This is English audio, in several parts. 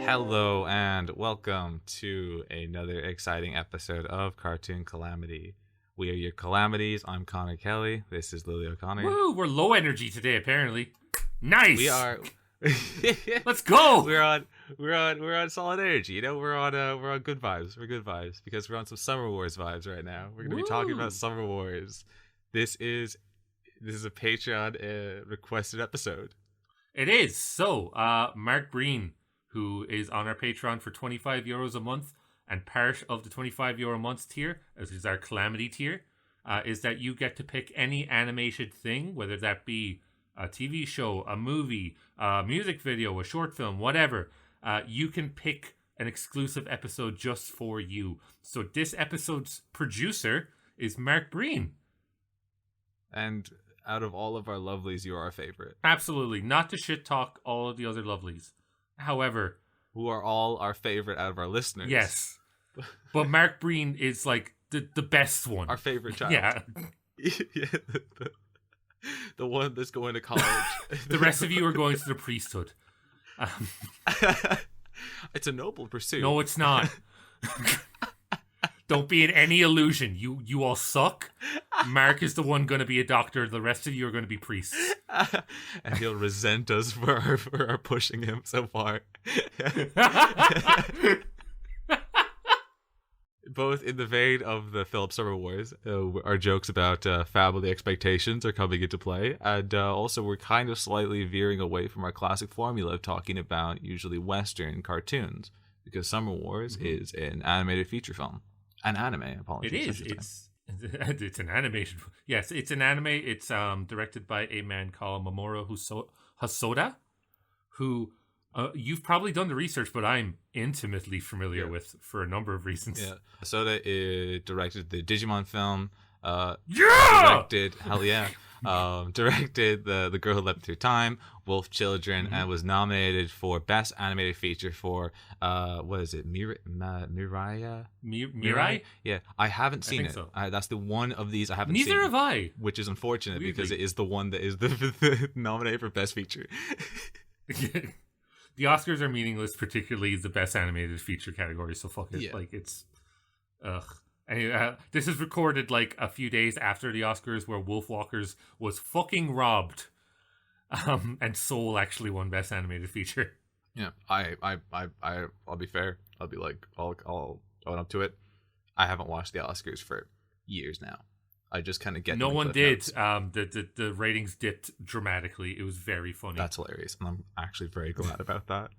Hello and welcome to another exciting episode of Cartoon Calamity. We are your calamities. I'm Connor Kelly. This is Lily O'Connor. Woo, we're low energy today, apparently. Nice. We are. Let's go. We're on solid energy. You know, we're on good vibes. We're good vibes because we're on some Summer Wars vibes right now. We're gonna be talking about Summer Wars. This is a Patreon requested episode. It is. So, Mark Breen, who is on our Patreon for €25 a month, and part of the €25 a month tier, as is our Calamity tier, is that you get to pick any animated thing, whether that be a TV show, a movie, a music video, a short film, whatever. You can pick an exclusive episode just for you. So this episode's producer is Mark Breen. And out of all of our lovelies, you're our favorite. Absolutely. Not to shit talk all of the other lovelies. However, who are all our favorite out of our listeners. Yes. But Mark Breen is like the best one. Our favorite child. Yeah. The one that's going to college. The rest of you are going to the priesthood. It's a noble pursuit. No, it's not. Don't be in any illusion. You all suck. Mark is the one going to be a doctor. The rest of you are going to be priests. And he'll resent us for our pushing him so far. Both in the vein of the Philip Summer Wars, our jokes about family expectations are coming into play. And also we're kind of slightly veering away from our classic formula of talking about usually Western cartoons. Because Summer Wars is an animated feature film. An anime, apologies. It is. It's an animation. Yes, it's an anime. It's directed by a man called Mamoru Hosoda, who you've probably done the research, but I'm intimately familiar with for a number of reasons. Yeah, Hosoda directed the Digimon film. Directed the Girl Who Leapt Through Time, Wolf Children, and was nominated for Best Animated Feature for what is it, Mirai? Yeah, I haven't seen it. So. That's the one of these I haven't seen. Neither have I. Which is unfortunate because it is the one that is the nominated for Best Feature. The Oscars are meaningless, particularly the Best Animated Feature category. So fuck it. Yeah. Like it's, ugh. Anyway, this is recorded like a few days after the Oscars, where Wolfwalkers was fucking robbed, and Soul actually won Best Animated Feature. Yeah, I'll be fair. I'll be like, I'll own up to it. I haven't watched the Oscars for years now. I just kind of get. No one did. The ratings dipped dramatically. It was very funny. That's hilarious, and I'm actually very glad about that.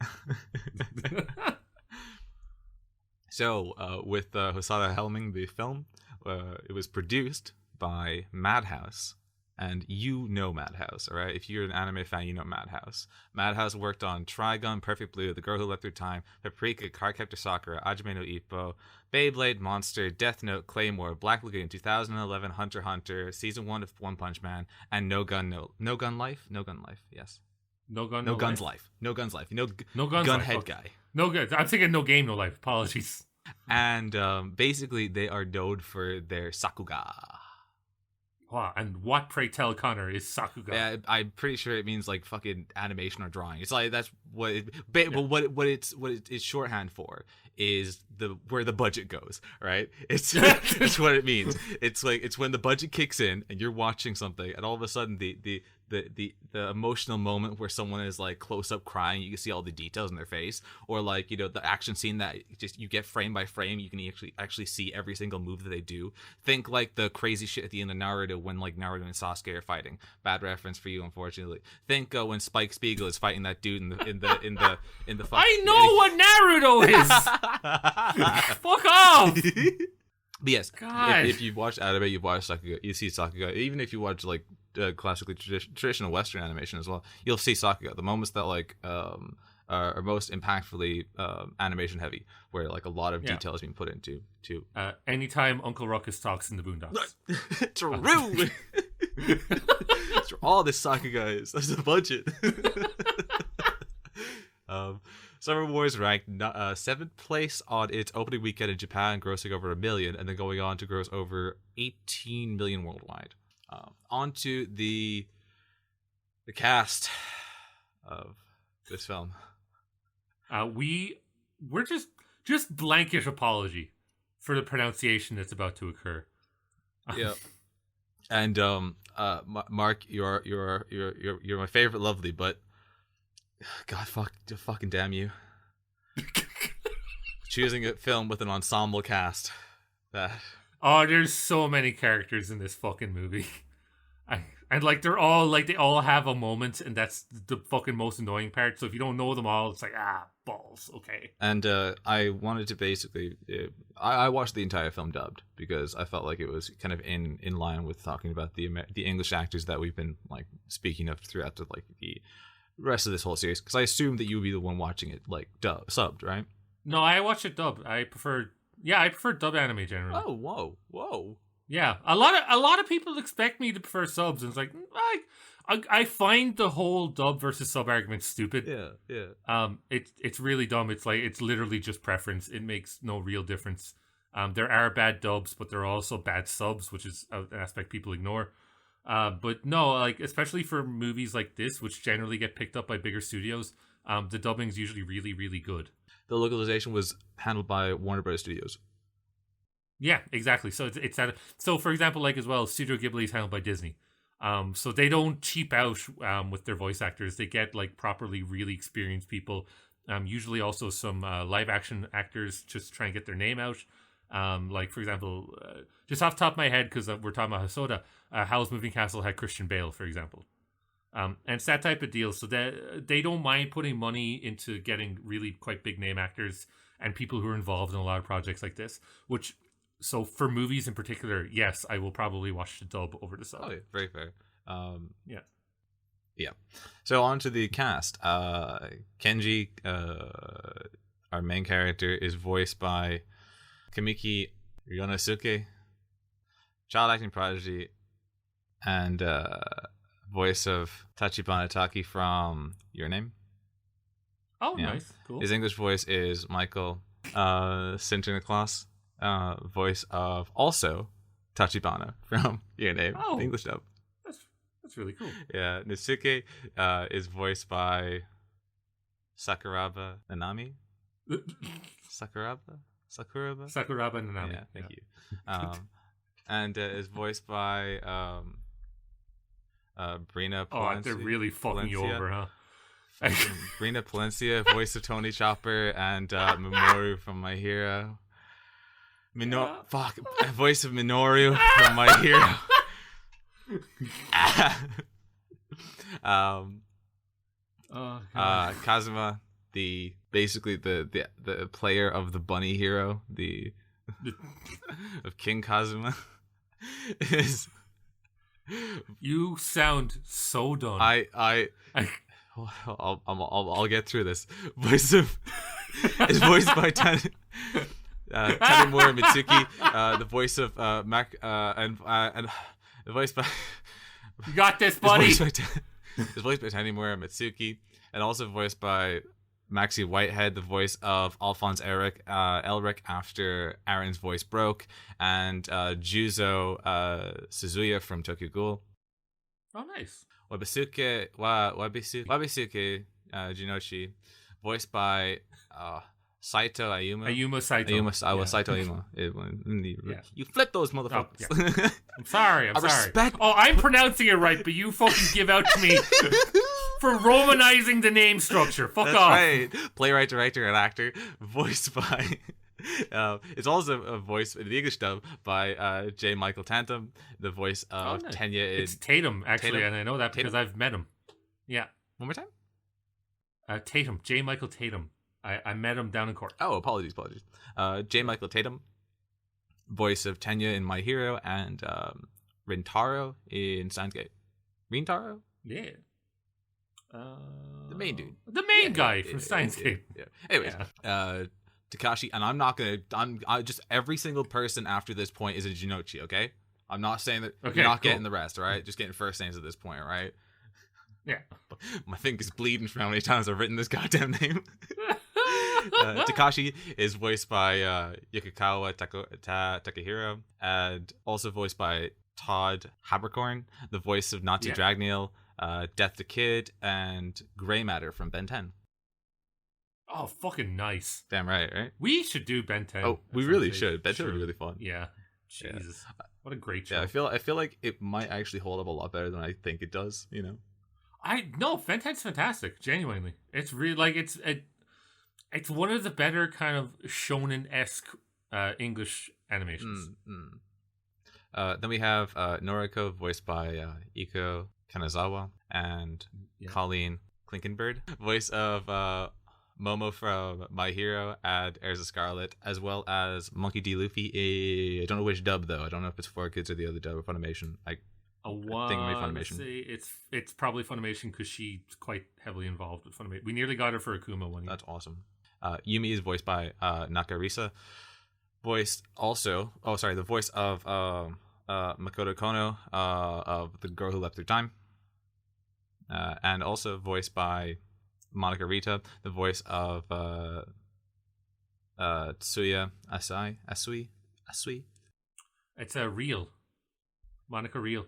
So, with Hosoda helming the film, it was produced by Madhouse. And you know Madhouse, all right? If you're an anime fan, you know Madhouse. Madhouse worked on Trigun, Perfect Blue, The Girl Who Leapt Through Time, Paprika, Cardcaptor Sakura, Hajime no Ippo, Beyblade, Monster, Death Note, Claymore, Black Lagoon, 2011, Hunter x Hunter, Season 1 of One Punch Man, and No Gun Life? No Gun Life, yes. No Guns Life. No Guns Life. No Guns Gun Life. Head Guy. No good. I'm thinking No Game, No Life. Apologies. And basically, they are known for their Sakuga. Wow, and what, pray tell, Connor, is Sakuga? Yeah, I'm pretty sure it means like fucking animation or drawing. It's like that's what it, but what it's shorthand for is where the budget goes, right? It's that's what it means. It's like it's when the budget kicks in and you're watching something and all of a sudden the emotional moment where someone is like close up crying, you can see all the details in their face, or like, you know, the action scene that just you get frame by frame, you can actually see every single move that they do. Think like the crazy shit at the end of Naruto when like Naruto and Sasuke are fighting. Bad reference for you, unfortunately. Think when Spike Spiegel is fighting that dude in the I know what Naruto is. Fuck off. But yes, if you've watched anime, you've watched Sakuga, you see Sakuga. Even if you watch like classically traditional Western animation as well, you'll see Sakuga. The moments that like are most impactfully animation heavy, where like a lot of detail is being put into. Anytime Uncle Ruckus talks in the Boondocks. True. That's all this Sakuga is. That's the budget. Summer Wars ranked 7th place on its opening weekend in Japan, grossing over 1 million, and then going on to gross over 18 million worldwide. On to the cast of this film. We're just blanket apology for the pronunciation that's about to occur. Yeah. And Mark, you're my favorite lovely, but God fucking damn you. Choosing a film with an ensemble cast. That Oh, there's so many characters in this fucking movie. And like they all have a moment, and that's the fucking most annoying part. So if you don't know them all, it's like balls. Okay. And I wanted to basically, I watched the entire film dubbed because I felt like it was kind of in line with talking about the English actors that we've been like speaking of throughout the rest of this whole series. Because I assumed that you would be the one watching it like subbed, right? No, I watch it dubbed. I prefer dubbed anime generally. Oh, whoa. Yeah, a lot of people expect me to prefer subs, and it's like I find the whole dub versus sub argument stupid. Yeah. It's really dumb. It's like it's literally just preference. It makes no real difference. There are bad dubs, but there are also bad subs, which is an aspect people ignore. But no, like especially for movies like this, which generally get picked up by bigger studios, the dubbing is usually really, really good. The localization was handled by Warner Bros. Studios. Yeah, exactly. So it's that. So for example, like as well, Studio Ghibli is handled by Disney. So they don't cheap out with their voice actors. They get like properly really experienced people. Usually also some live action actors just try and get their name out. Like for example, just off the top of my head, because we're talking about Hosoda, Howl's Moving Castle had Christian Bale, for example. And it's that type of deal. So that they don't mind putting money into getting really quite big name actors and people who are involved in a lot of projects like this, which. So for movies in particular, yes, I will probably watch the dub over the sub. Oh, yeah, very fair. Yeah. So on to the cast. Kenji, our main character, is voiced by Kamiki Yonosuke, child acting prodigy, and voice of Tachibana Taki from Your Name. Oh, yeah. Nice, cool. His English voice is Michael Sinterklaas. Voice of also Tachibana from Your Name, the English dub. That's really cool. Yeah, Nisuke is voiced by Sakuraba Nanami. Sakuraba Nanami. Yeah, thank you. And is voiced by Brina Palencia. Oh, they're really fucking you over, huh? Brina Palencia, voice of Tony Chopper, and Mamoru from My Hero. Voice of Minoru from My Hero. Kazuma, basically the player of the bunny hero, of King Kazuma, is. You sound so done. I'll get through this. Is voiced by Tanemura Mitsuki, the voice of Mac, and the voice by. You got this, buddy. Is voiced by Tanemura Mitsuki, and also voiced by Maxie Whitehead, the voice of Alphonse Elric after Aaron's voice broke, and Juzo Suzuya from Tokyo Ghoul. Oh, nice. Wabisuke Jinoshi, voiced by Saito Ayuma. Saito Ayuma. You flip those motherfuckers. Oh, yeah. I'm sorry. Respect. Oh, I'm pronouncing it right, but you fucking give out to me for romanizing the name structure. Fuck That's off. Right. Playwright, director, and actor. Voiced by. It's also a voice in the English dub by J. Michael Tatum. The voice of Tenya is. It's Tatum, actually, and I know that because I've met him. Yeah. One more time? Tatum. J. Michael Tatum. I met him down in court. Oh, apologies. J. Michael Tatum, voice of Tenya in My Hero, and Rintaro in Steins Gate. Rintaro? Yeah. The main dude. The main guy from Steins Gate. Yeah. Anyways, Takashi, and I'm not gonna. I just every single person after this point is a Jinochi. Okay, I'm not saying that you're not getting the rest. All right, just getting first names at this point. All right. Yeah. My finger's bleeding from how many times I've written this goddamn name. Takashi is voiced by Yukawa Takahiro, and also voiced by Todd Habercorn, the voice of Nazi Dragneel, Death the Kid, and Grey Matter from Ben 10. Oh, fucking nice. Damn right? We should do Ben 10. Oh, we really should. Bet would be really fun. Yeah. Yeah. Jesus. What a great show. Yeah, I feel like it might actually hold up a lot better than I think it does, you know? No, Ben 10's fantastic, genuinely. It's really like it's one of the better kind of shonen-esque English animations. Then we have Noriko, voiced by Iko Kanazawa, and Colleen Klinkenberg, voice of Momo from My Hero and Heirs of Scarlet, as well as Monkey D. Luffy. I don't know which dub, though. I don't know if it's 4Kids or the other dub or Funimation. I think maybe Funimation. It's probably Funimation because she's quite heavily involved with Funimation. We nearly got her for Akuma one year. That's awesome. Yumi is voiced by Nakarisa. The voice of Makoto Kono of The Girl Who Left Through Time. And also voiced by Monica Rita, the voice of Tsuya Asui. It's a real. Monica Real?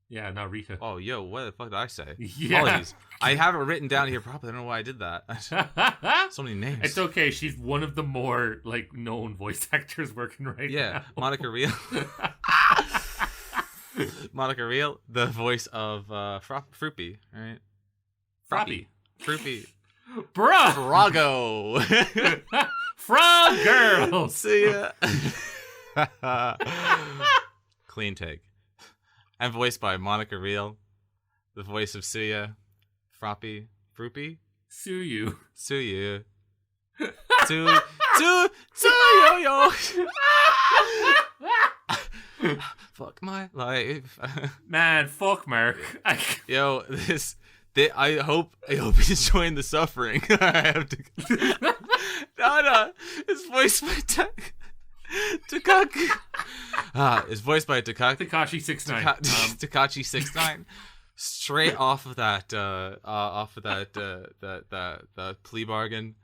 Yeah, not Rita. Oh, yo, what the fuck did I say? Yeah. Apologies. I have it written down here properly. I don't know why I did that. So many names. It's okay. She's one of the more like known voice actors working right now. Yeah, Monica Real. Monica Real, the voice of Fruppy, right? Froppy. Fruppy. Bruh! Froggo. Frog girl! See ya. Clean take. And voiced by Monica Real, the voice of Suya, Fruppy. Suyu. Suyu. Yo. Fuck my life. Man, fuck Mark. Yo, I hope he's enjoying the suffering. I have to. No, it's voiced by Takaku. It's voiced by Takashi Takashi 69. Takashi 69. Straight off of that plea bargain.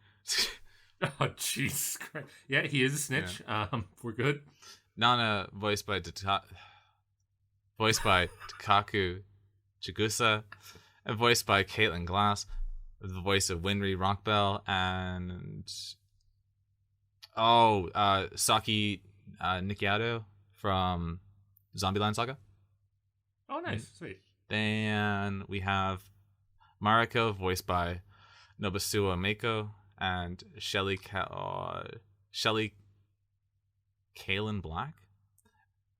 Oh Jesus Christ! Yeah, he is a snitch. Yeah. We're good. Nana, voiced by Takaku Chigusa, and voiced by Caitlin Glass, the voice of Winry Rockbell, and Saki Nikiado from Zombieland Saga. Oh, nice, sweet. Then we have Mariko, voiced by Nobusuwa Mako, and Shelly Kaylin Black.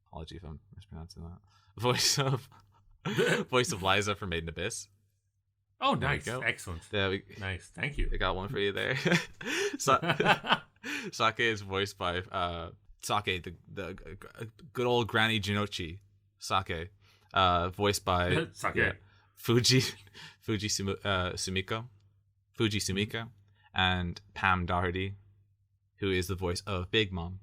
Apology if I'm mispronouncing that. Voice of Liza from Made in Abyss. Oh, nice, excellent. Nice, thank you. I got one for you there. Sake is voiced by Sake, the good old Granny Jinochi. Sake, voiced by Fuji Sumiko, and Pam Doherty, who is the voice of Big Mom.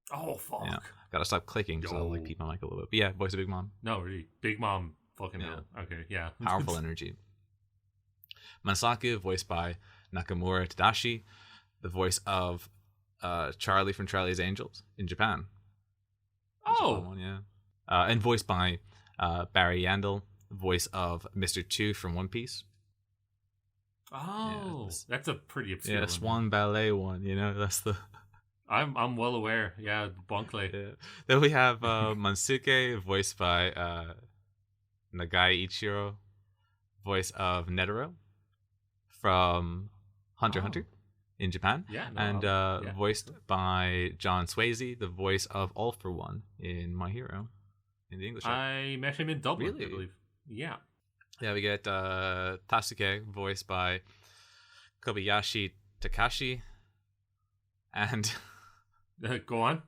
Oh fuck! Yeah, gotta stop clicking because I'll like keep my mic a little bit. But yeah, voice of Big Mom. No, really, Big Mom. Fucking hell. Okay, yeah. Powerful energy. Masaku, voiced by Nakamura Tadashi, the voice of Charlie from Charlie's Angels in Japan. One, yeah. And voiced by Barry Yandel, voice of Mr. 2 from One Piece. Oh, that's a pretty obscure one. Swan Ballet one, that's the... I'm well aware. Yeah, Bonkley. Yeah. Then we have Mansuke, voiced by Nagai Ichiro, voice of Netero from Hunter x Hunter in Japan. Yeah, and voiced by John Swayze, the voice of All for One in My Hero in the English. I met him in Dublin, really? I believe. Yeah. Yeah, we get Tasuke, voiced by Kobayashi Takashi, and go on.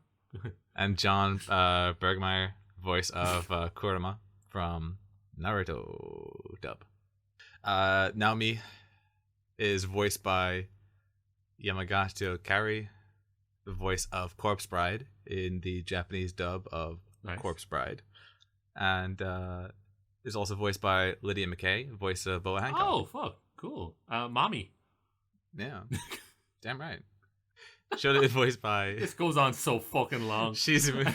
and John Bergmeyer, voice of Kurama from Naruto dub. Naomi is voiced by Yamagata Kari, the voice of Corpse Bride in the Japanese dub of Corpse Bride, and is also voiced by Lydia McKay, voice of Boa Hancock. Oh fuck, cool. Mommy. Yeah, damn right. Shota is voiced by... This goes on so fucking long. Shizumi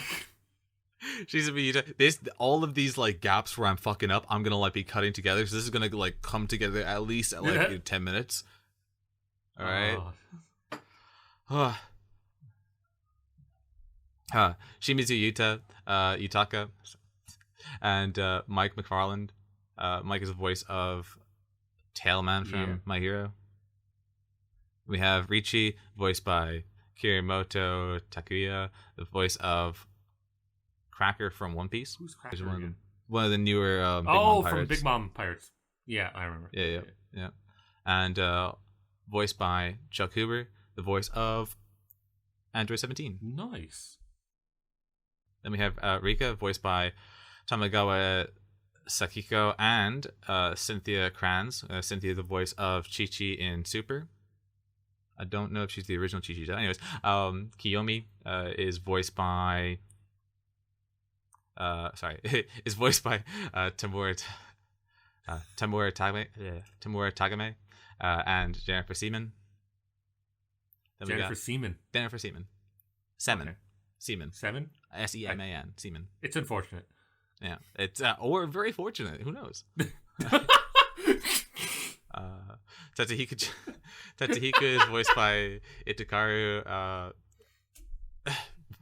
She's a Yuta. This all of these like gaps where I'm fucking up, I'm gonna like be cutting together. So this is gonna like come together at least at like 10 minutes. All right. Shimizu Yutaka, and Mike McFarland. Mike is the voice of Tailman from My Hero. We have Richi, voiced by Kirimoto Takuya, the voice of Cracker from One Piece. Who's Cracker? One of the newer Big Mom Pirates. From Big Mom Pirates. Yeah, I remember. Yeah. And voiced by Chuck Huber, the voice of Android 17. Nice. Then we have Rika, voiced by Tamagawa Sakiko, and Cynthia Kranz. Cynthia, the voice of Chi-Chi in Super. I don't know if she's the original Chi-Chi. Anyways, Kiyomi is voiced by... is voiced by Tamura Tagame and Jennifer Seaman. Jennifer Seaman. Seaman. Okay. Seaman. Seven? Seaman. Seaman. It's unfortunate. Yeah. It's or very fortunate. Who knows? Tatsuhiko is voiced by Itakaru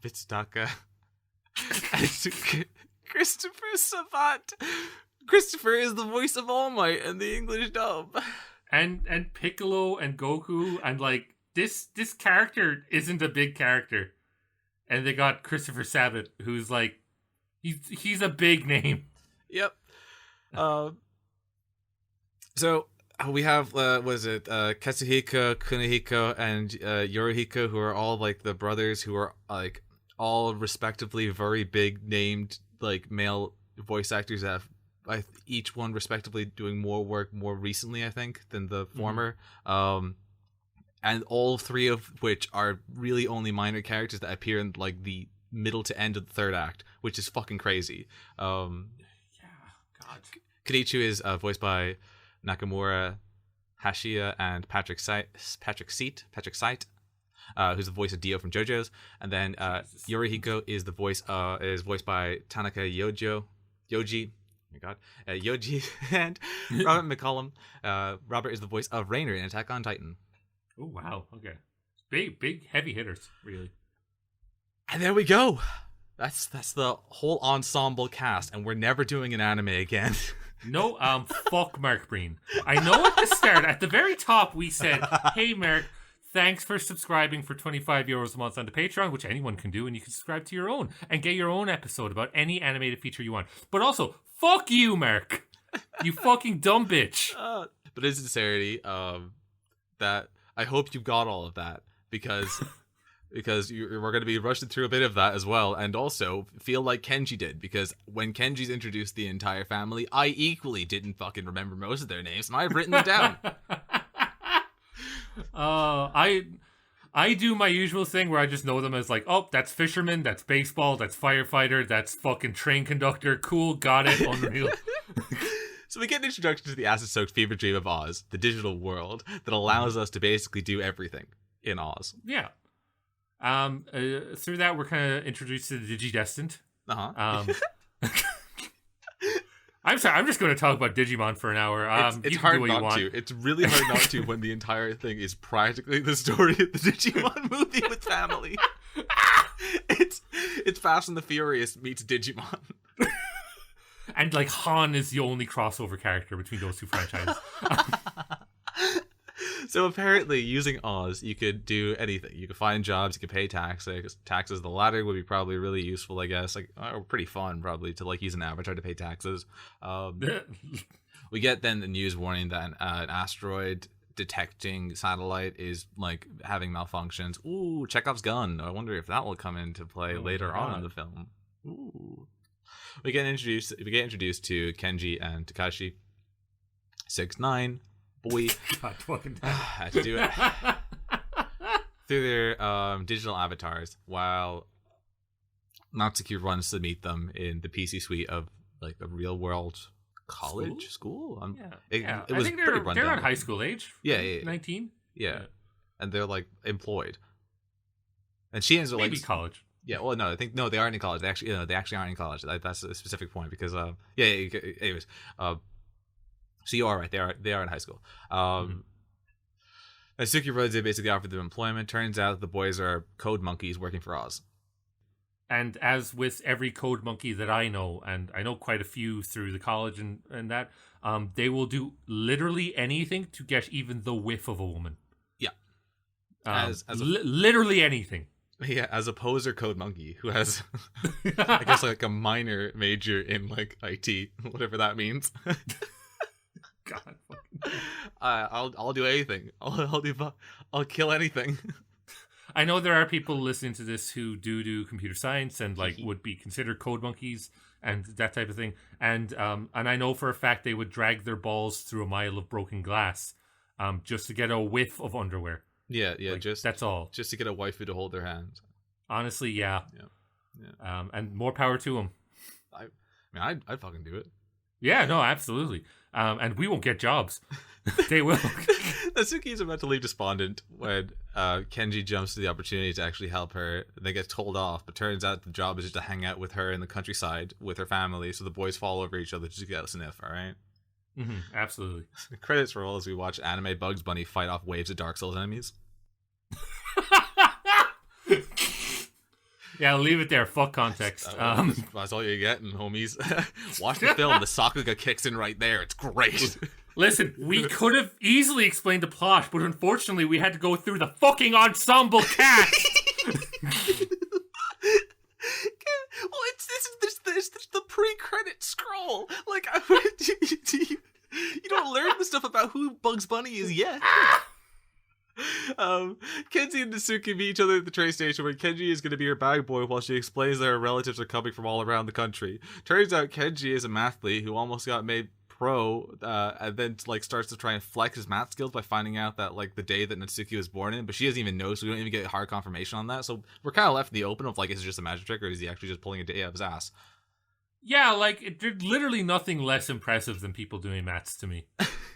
Bitsutaka. Christopher Sabat. Christopher is the voice of All Might in the English dub. And Piccolo and Goku, and like this character isn't a big character. And they got Christopher Sabat, who's like he's a big name. Yep. So we have Katsuhiko, Kunihiko, and Yorihiko, who are all like the brothers who are like all respectively very big named like male voice actors that have each one respectively doing more work more recently, I think, than the former. And all three of which are really only minor characters that appear in like the middle to end of the third act, which is fucking crazy. God. Kenichi is voiced by Nakamura Hashiya and Patrick Site, who's the voice of Dio from JoJo's, and then Yorihiko is voiced by Tanaka Yoji. Oh my god, Yoji and Robert McCollum. Robert is the voice of Rainer in Attack on Titan. Oh wow, okay, big heavy hitters, really. And there we go. That's the whole ensemble cast, and we're never doing an anime again. No, fuck Mark Breen. I know at the start, at the very top, we said, hey Mark, thanks for subscribing for €25 a month on the Patreon, which anyone can do, and you can subscribe to your own and get your own episode about any animated feature you want. But also, fuck you, Mark. You fucking dumb bitch. But in sincerity, that I hope you got all of that, because we're going to be rushing through a bit of that as well, and also feel like Kenji did, because when Kenji's introduced the entire family, I equally didn't fucking remember most of their names, and I've written them down. I do my usual thing where I just know them as like, oh, that's fisherman, that's baseball, that's firefighter, that's fucking train conductor. Cool, got it, unreal. So we get an introduction to the acid-soaked fever dream of Oz, the digital world that allows us to basically do everything in Oz. Yeah. Through that, we're kind of introduced to the Digidestined. I'm sorry, I'm just going to talk about Digimon for an hour. It's hard not to. It's really hard not to when the entire thing is practically the story of the Digimon movie with family. It's Fast and the Furious meets Digimon. And like Han is the only crossover character between those two franchises. So apparently, using Oz, you could do anything. You could find jobs, you could pay taxes. The latter would be probably really useful, I guess. Like, or pretty fun, probably, to like use an avatar to pay taxes. We get then the news warning that an asteroid detecting satellite is like having malfunctions. Ooh, Chekhov's gun. I wonder if that will come into play later on in the film. Ooh. We get introduced to Kenji and Takashi. 6'9". Boy, had to do it through their digital avatars, while Natsuki runs to meet them in the PC suite of like a real world college school. It was I think pretty run they're down. on high school age. Yeah. 19. Yeah, and they're like employed, and she ends up maybe like college. Yeah, well, no, I think no, they aren't in college. They actually aren't in college. That's a specific point because, anyways, so you are right. They are in high school. Mm-hmm. And Suki Rose basically offered them employment. Turns out the boys are code monkeys working for Oz. And as with every code monkey that I know, and I know quite a few through the college and that, they will do literally anything to get even the whiff of a woman. Yeah, literally anything. Yeah, as a poser code monkey who has, I guess, like a minor major in like IT, whatever that means. God, I'll do anything. I'll kill anything. I know there are people listening to this who do computer science and like would be considered code monkeys and that type of thing. And I know for a fact they would drag their balls through a mile of broken glass, just to get a whiff of underwear. Yeah, like, just that's all. Just to get a waifu to hold their hand. Honestly, yeah. And more power to them. I mean, I'd fucking do it. Yeah, no, absolutely. And we won't get jobs. They will. Natsuki is about to leave despondent when Kenji jumps to the opportunity to actually help her. They get told off, but turns out the job is just to hang out with her in the countryside with her family. So the boys fall over each other just to get a sniff. All right. Mm-hmm, absolutely. Credits roll as we watch anime Bugs Bunny fight off waves of Dark Souls enemies. Yeah, I'll leave it there. Fuck context. That's all you're getting, homies. Watch the film. The Sakuga kicks in right there. It's great. Listen, we could have easily explained the plot, but unfortunately we had to go through the fucking ensemble cast. Well, there's the pre-credit scroll. Like, you don't learn the stuff about who Bugs Bunny is yet. Kenji and Natsuki meet each other at the train station where Kenji is going to be her bag boy while she explains that her relatives are coming from all around the country. Turns out Kenji is a mathlete who almost got made pro and then like starts to try and flex his math skills by finding out that like the day that Natsuki was born in, but she doesn't even know, so we don't even get hard confirmation on that. So we're kind of left in the open of like, is it just a magic trick or is he actually just pulling a day out of his ass? Yeah, like there's literally nothing less impressive than people doing maths to me.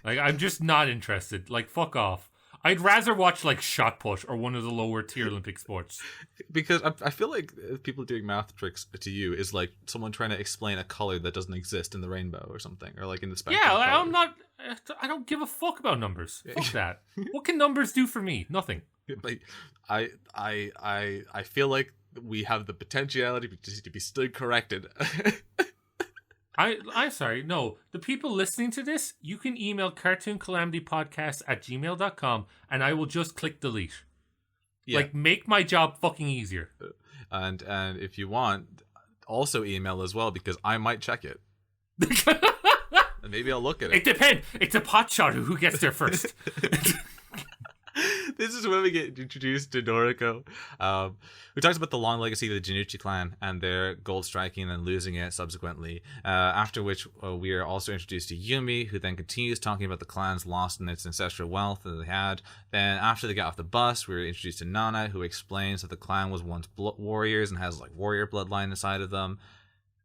Like, I'm just not interested. Like, fuck off. I'd rather watch like shot put or one of the lower tier Olympic sports. Because I feel like people doing math tricks to you is like someone trying to explain a color that doesn't exist in the rainbow or something, or like in the spectrum. Yeah, like, I don't give a fuck about numbers. Fuck that. What can numbers do for me? Nothing. Like, I feel like we have the potentiality to be still corrected. I'm sorry. No, the people listening to this, you can email cartooncalamitypodcast@gmail.com and I will just click delete. Yeah. Like, make my job fucking easier. And if you want, also email as well, because I might check it. And maybe I'll look at it. It depends. It's a pot shot who gets there first. This is when we get introduced to Noriko. We talked about the long legacy of the Januchi clan and their gold striking and then losing it subsequently. After which we are also introduced to Yumi, who then continues talking about the clan's lost in its ancestral wealth that they had. Then after they get off the bus, we were introduced to Nana, who explains that the clan was once warriors and has like warrior bloodline inside of them.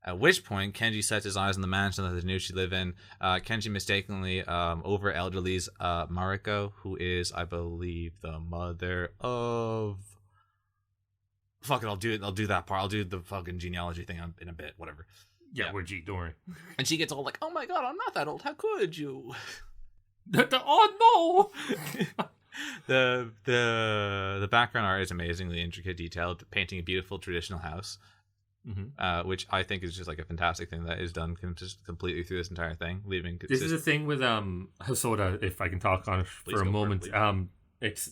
At which point, Kenji sets his eyes on the mansion that the Januchi live in. Kenji mistakenly over elderly's Mariko, who is, I believe, the mother of... Fuck it, I'll do that part. I'll do the fucking genealogy thing in a bit, whatever. Yeah, we're G, don't worry. And she gets all like, oh my god, I'm not that old, how could you? Oh no! The background art is amazingly intricate, detailed, painting a beautiful traditional house. Mm-hmm. Which I think is just like a fantastic thing that is done just completely through this entire thing, leaving. This is the thing with Hosoda, if I can talk on it for a moment. It's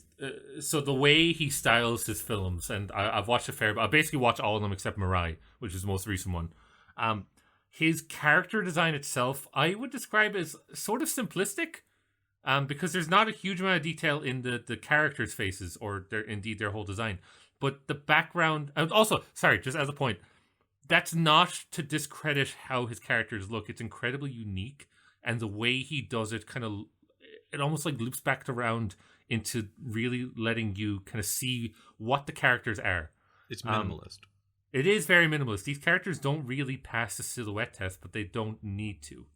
so the way he styles his films, and I've watched a fair. I basically watched all of them except Mirai, which is the most recent one. His character design itself, I would describe as sort of simplistic, because there's not a huge amount of detail in the characters' faces or their whole design. But the background, and also, sorry, just as a point. That's not to discredit how his characters look. It's incredibly unique, and the way he does it it almost like loops back around into really letting you kind of see what the characters are. It's minimalist. It is very minimalist. These characters don't really pass the silhouette test, but they don't need to.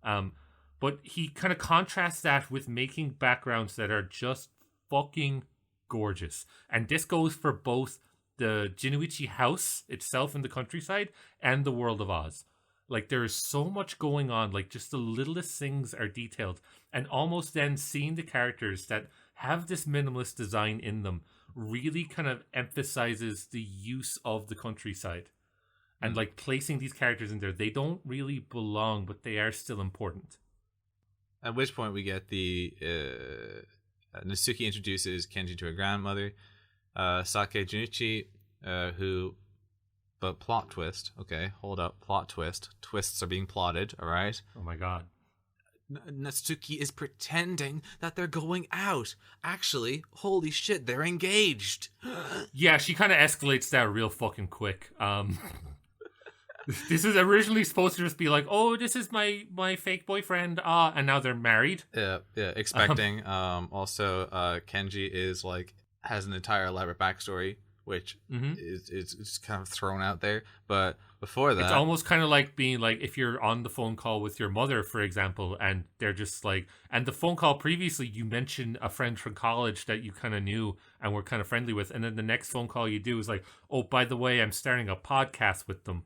But he kind of contrasts that with making backgrounds that are just fucking gorgeous. And this goes for both the Jinuichi house itself in the countryside and the world of Oz. Like, there is so much going on. Like, just the littlest things are detailed. And almost then seeing the characters that have this minimalist design in them really kind of emphasizes the use of the countryside. And, like, placing these characters in there. They don't really belong, but they are still important. At which point we get the... Natsuki introduces Kenji to her grandmother, Sake Junichi, who... But plot twist. Okay, hold up. Plot twist. Twists are being plotted, all right? Oh my god. Natsuki is pretending that they're going out. Actually, holy shit, they're engaged. Yeah, she kind of escalates that real fucking quick. This is originally supposed to just be like, oh, this is my fake boyfriend, and now they're married. Yeah, expecting. Also, Kenji is like, has an entire elaborate backstory, which is kind of thrown out there. But before that, it's almost kind of like being like, if you're on the phone call with your mother, for example, and they're just like, and the phone call previously, you mentioned a friend from college that you kind of knew and were kind of friendly with. And then the next phone call you do is like, oh, by the way, I'm starting a podcast with them.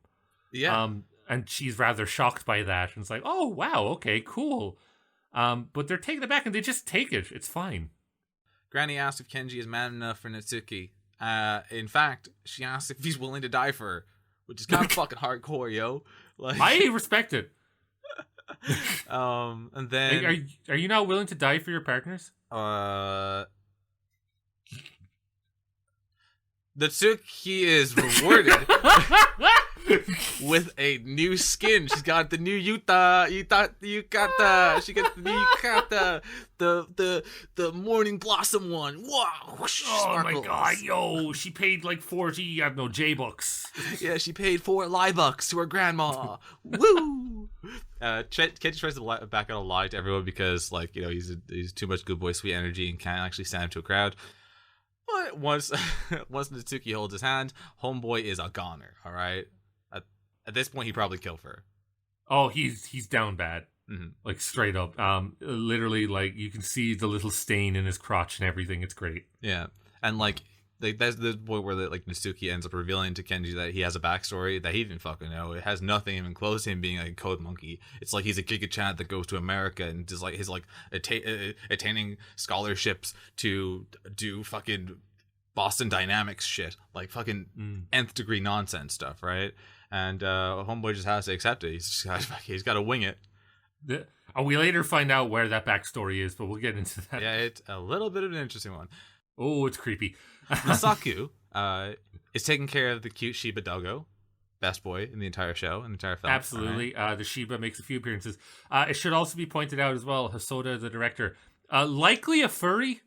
Yeah. And she's rather shocked by that. And it's like, oh, wow, okay, cool. But they're taking it back and they just take it. It's fine. Granny asks if Kenji is man enough for Natsuki. In fact, she asks if he's willing to die for her, which is kind of fucking hardcore, yo. Like, I respect it. And then are you not willing to die for your partners? Natsuki is rewarded with a new skin. She's got the new yukata. She gets the new yukata, the morning blossom one. Wow! Whoosh, oh sparkles. my god, yo! She paid like 40, J-bucks. Yeah, she paid 4 Lie-bucks to her grandma. Woo! Kenji tries to back out a lie to everyone because, like, you know, he's too much good boy, sweet energy, and can't actually stand up to a crowd. But once Natsuki holds his hand, homeboy is a goner. All right. At this point, he probably killed her. Oh, he's down bad. Mm-hmm. Like, straight up. Literally, like, you can see the little stain in his crotch and everything. It's great. Yeah, and like that's the point where like Natsuki ends up revealing to Kenji that he has a backstory that he didn't fucking know. It has nothing even close to him being like a code monkey. It's like he's a Giga Chad that goes to America and just like his like attaining scholarships to do fucking Boston Dynamics shit, like fucking nth degree nonsense stuff, right? And homeboy just has to accept it. He's got to wing it. We later find out where that backstory is, but we'll get into that. Yeah, it's a little bit of an interesting one. Oh, it's creepy. Masaku is taking care of the cute Shiba doggo. Best boy in the entire show, in the entire film. Absolutely. Right. The Shiba makes a few appearances. It should also be pointed out as well, Hosoda, the director, likely a furry,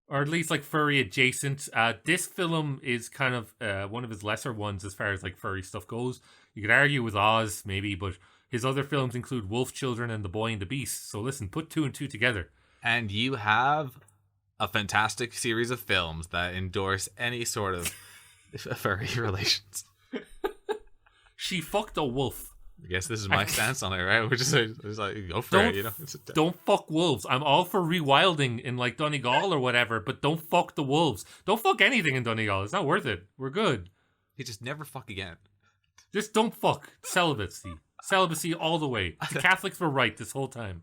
or at least like furry adjacent. This film is kind of one of his lesser ones as far as like furry stuff goes. You could argue with Oz maybe, but his other films include Wolf Children and The Boy and the Beast. So listen, put 2 and 2 together. And you have a fantastic series of films that endorse any sort of furry relations. She fucked a wolf. I guess this is my stance on it, right? We're just like go for it, you know. Don't fuck wolves. I'm all for rewilding in like Donegal or whatever, but don't fuck the wolves. Don't fuck anything in Donegal. It's not worth it. We're good. You just never fuck again. Just don't fuck. Celibacy all the way. The Catholics were right this whole time.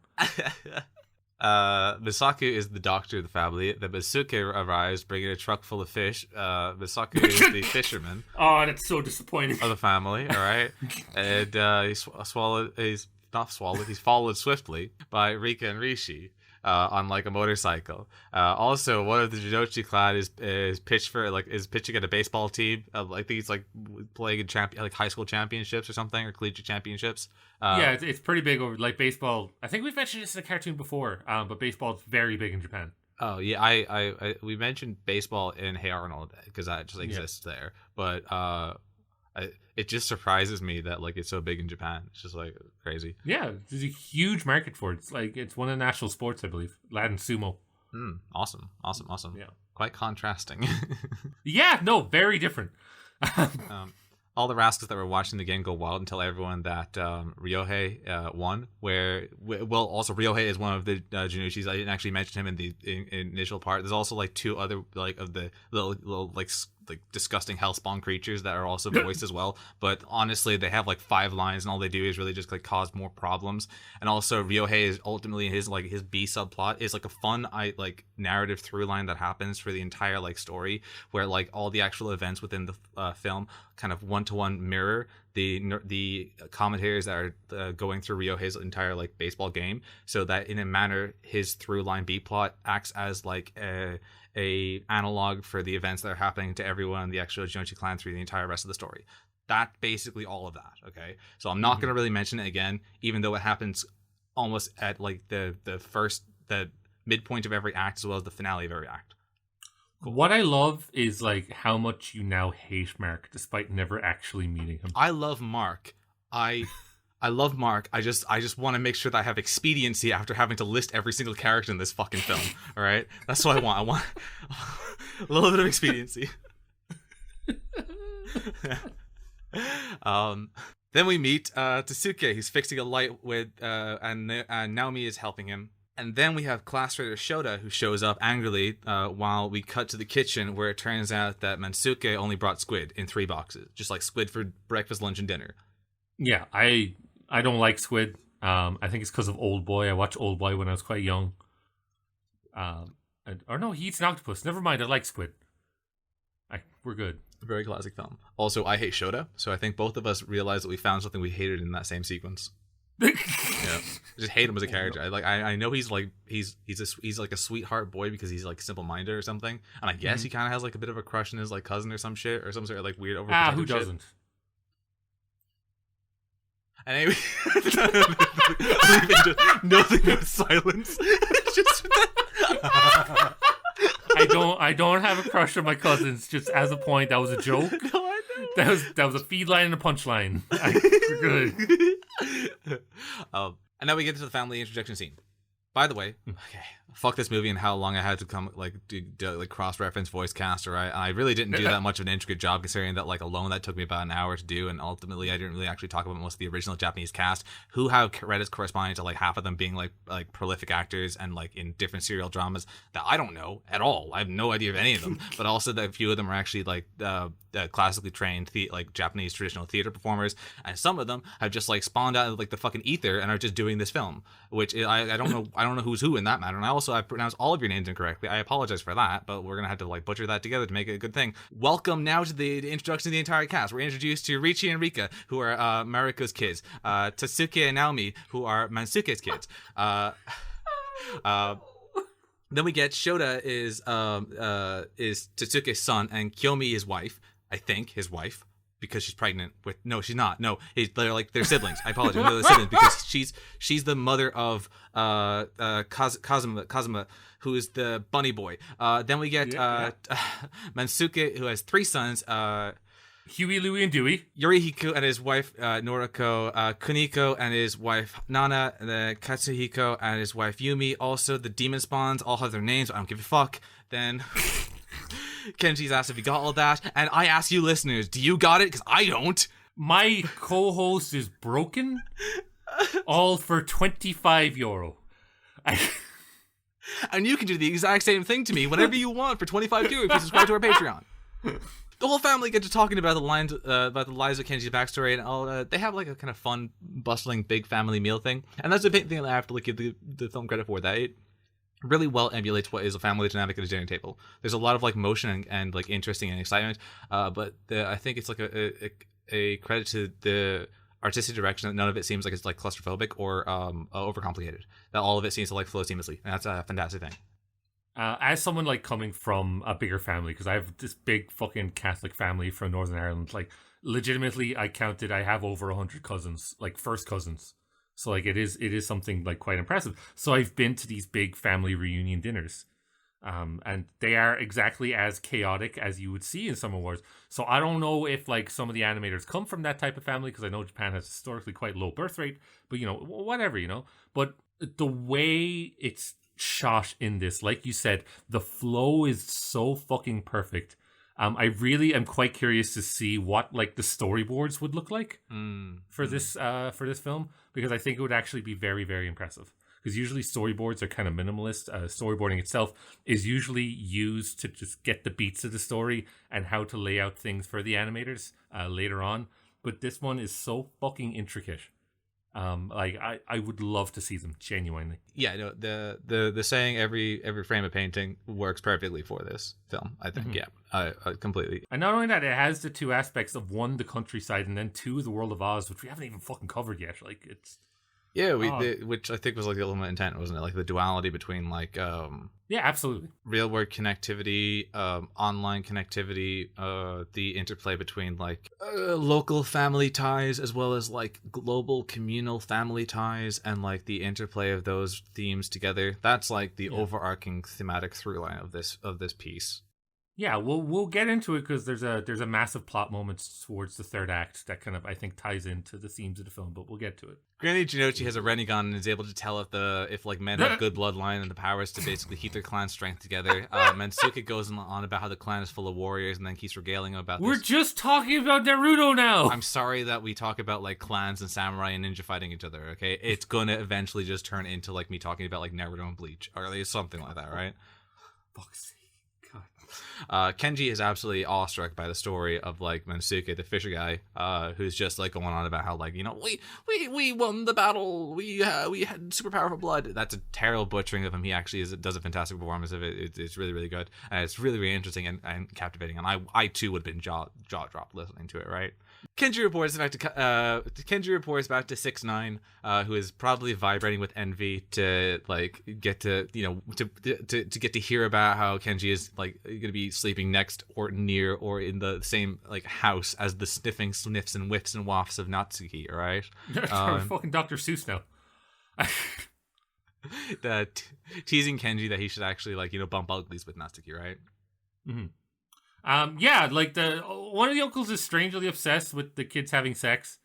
Misaku is the doctor of the family. The Masuke arrives bringing a truck full of fish. Misaku is the fisherman. Oh, that's so disappointing. Of the family, all right? And he's followed swiftly by Rika and Rishi on like a motorcycle. Also, one of the Jinochi clan is pitching at a baseball team. I think he's like playing in high school championships or something, or collegiate championships. Yeah, it's pretty big over like baseball. I think we've mentioned this in a cartoon before, but baseball is very big in Japan. Oh yeah, I we mentioned baseball in Hey Arnold because that just exists there, but it just surprises me that like it's so big in Japan. It's just like crazy. Yeah, there's a huge market for it. It's like it's one of the national sports, I believe. Latin sumo. Awesome. Yeah, quite contrasting. Yeah, no, very different. All the rascals that were watching the game go wild and tell everyone that Ryohei won. Ryohei is one of the Janushis. I didn't actually mention him in the initial part. There's also like 2 other like of the little like like disgusting hellspawn creatures that are also voiced as well. But honestly, they have like 5 lines, and all they do is really just like cause more problems. And also, Ryohei is ultimately his B subplot is like a fun narrative through line that happens for the entire like story, where like all the actual events within the film kind of one-to-one mirror the commentators that are going through Ryohei's entire like baseball game, so that in a manner his through line B plot acts as like a analog for the events that are happening to everyone in the actual Joichi clan through the entire rest of the story. That's basically all of that. Okay, so I'm not going to really mention it again, even though it happens almost at like the midpoint of every act as well as the finale of every act. What I love is like how much you now hate Mark despite never actually meeting him. I love Mark. I love Mark. I just want to make sure that I have expediency after having to list every single character in this fucking film. All right, that's what I want. I want a little bit of expediency. Then we meet Tasuke, who's fixing a light with and Naomi is helping him. And then we have Class Raider Shota, who shows up angrily while we cut to the kitchen, where it turns out that Mansuke only brought squid in 3 boxes. Just like squid for breakfast, lunch, and dinner. Yeah, I don't like squid. I think it's because of Old Boy. I watched Old Boy when I was quite young. Or no, he eats an octopus. Never mind, I like squid. We're good. Very classic film. Also, I hate Shota, so I think both of us realized that we found something we hated in that same sequence. Yeah, I just hate him as a character. I know he's like he's like a sweetheart boy because he's like simple minded or something, and I guess he kind of has like a bit of a crush on his like cousin or some shit or some sort of like weird overprotective who shit. doesn't? And anyway, nothing but silence. Just I don't have a crush on my cousins. Just as a point, that was a joke. No, I know. That was a feed line and a punchline. We're good. And now we get to the family introduction scene. By the way, okay, fuck this movie and how long I had to come do cross-reference voice cast. Right, I really didn't do that much of an intricate job, considering that like alone that took me about an hour to do, and ultimately I didn't really actually talk about most of the original Japanese cast, who have credits corresponding to like half of them being like prolific actors and like in different serial dramas that I don't know at all. I have no idea of any of them, but also that a few of them are actually like classically trained like Japanese traditional theater performers, and some of them have just like spawned out of like the fucking ether and are just doing this film, which I don't know. I don't know who's who in that matter. And I pronounced all of your names incorrectly. I apologize for that, but we're gonna have to like butcher that together to make it a good thing. Welcome now to the introduction of the entire cast. We're introduced to Richie and Rika, who are Mariko's kids, Tasuke and Naomi, who are Mansuke's kids. Then we get Shota is Tasuke's son, and Kiyomi his wife. I think his wife, because she's pregnant with. No, she's not. No, they're siblings. I apologize. No, they're siblings because she's the mother of Kazuma, who is the bunny boy. Then we get Mansuke, who has 3 sons. Huey, Louie, and Dewey. Yorihiko and his wife Noriko, Kuniko and his wife Nana, the Katsuhiko and his wife Yumi. Also, the demon spawns all have their names. I don't give a fuck. Then Kenji's asked if he got all that, and I ask you listeners, do you got it? Because I don't. My co-host is broken. All for €25. And you can do the exact same thing to me whenever you want for €25 if you subscribe to our Patreon. The whole family get to talking about the lives of Kenji's backstory, and all. They have like a kind of fun, bustling, big family meal thing, and that's the big thing that I have to like give the film credit for. That it really well emulates what is a family dynamic at a dinner table. There's a lot of like motion and like interesting and excitement, but I think it's like a credit to the artistic direction that none of it seems like it's like claustrophobic or overcomplicated. That all of it seems to like flow seamlessly, and that's a fantastic thing. As someone like coming from a bigger family, because I have this big fucking Catholic family from Northern Ireland, like legitimately I have over 100 cousins, like first cousins. So like it is something like quite impressive. So I've been to these big family reunion dinners. And they are exactly as chaotic as you would see in Summer Wars. So I don't know if like some of the animators come from that type of family, because I know Japan has historically quite low birth rate, but you know, whatever, you know. But the way it's shot in this, like you said, the flow is so fucking perfect. I really am quite curious to see what like the storyboards would look like for this film, because I think it would actually be very, very impressive. because usually storyboards are kind of minimalist. Storyboarding itself is usually used to just get the beats of the story and how to lay out things for the animators later on. But this one is so fucking intricate. Like I would love to see them, genuinely. Yeah, no, the saying every frame of painting works perfectly for this film, I think. Yeah, completely. And not only that, it has the two aspects of one, the countryside, and then two, the world of Oz, which we haven't even fucking covered yet. Like, it's yeah, which I think was like the ultimate intent, wasn't it? Like the duality between like yeah, absolutely, real world connectivity, online connectivity, the interplay between like local family ties as well as like global communal family ties, and like the interplay of those themes together. That's like the overarching thematic through line of this piece. Yeah, we'll get into it because there's a massive plot moment towards the third act that kind of, I think, ties into the themes of the film, but we'll get to it. Granny Jinochi has a Renegon and is able to tell if like men have good bloodline and the powers to basically keep their clan strength together. Mensuke goes on about how the clan is full of warriors and then keeps regaling about We're just talking about Naruto now! I'm sorry that we talk about like clans and samurai and ninja fighting each other, okay? It's gonna eventually just turn into like me talking about like Naruto and Bleach, or at least something like that, right? Fuck's sake. Kenji is absolutely awestruck by the story of like Mensuke, the fisher guy, who's just like going on about how like, you know, we won the battle, we had super powerful blood. That's a terrible butchering of him. He actually does a fantastic performance of it. It's really, really good, and it's really, really interesting and captivating. And I too would have been jaw dropped listening to it. Right. Kenji reports back to 6ix9ine, who is probably vibrating with envy to like get to, you know, to get to hear about how Kenji is like going to be sleeping next or near or in the same like house as the sniffing sniffs and whiffs and wafts of Natsuki. All right, fucking Dr. Seuss now. Teasing Kenji that he should actually like, you know, bump uglies with Natsuki, right? Mm-hmm. Yeah, like one of the uncles is strangely obsessed with the kids having sex.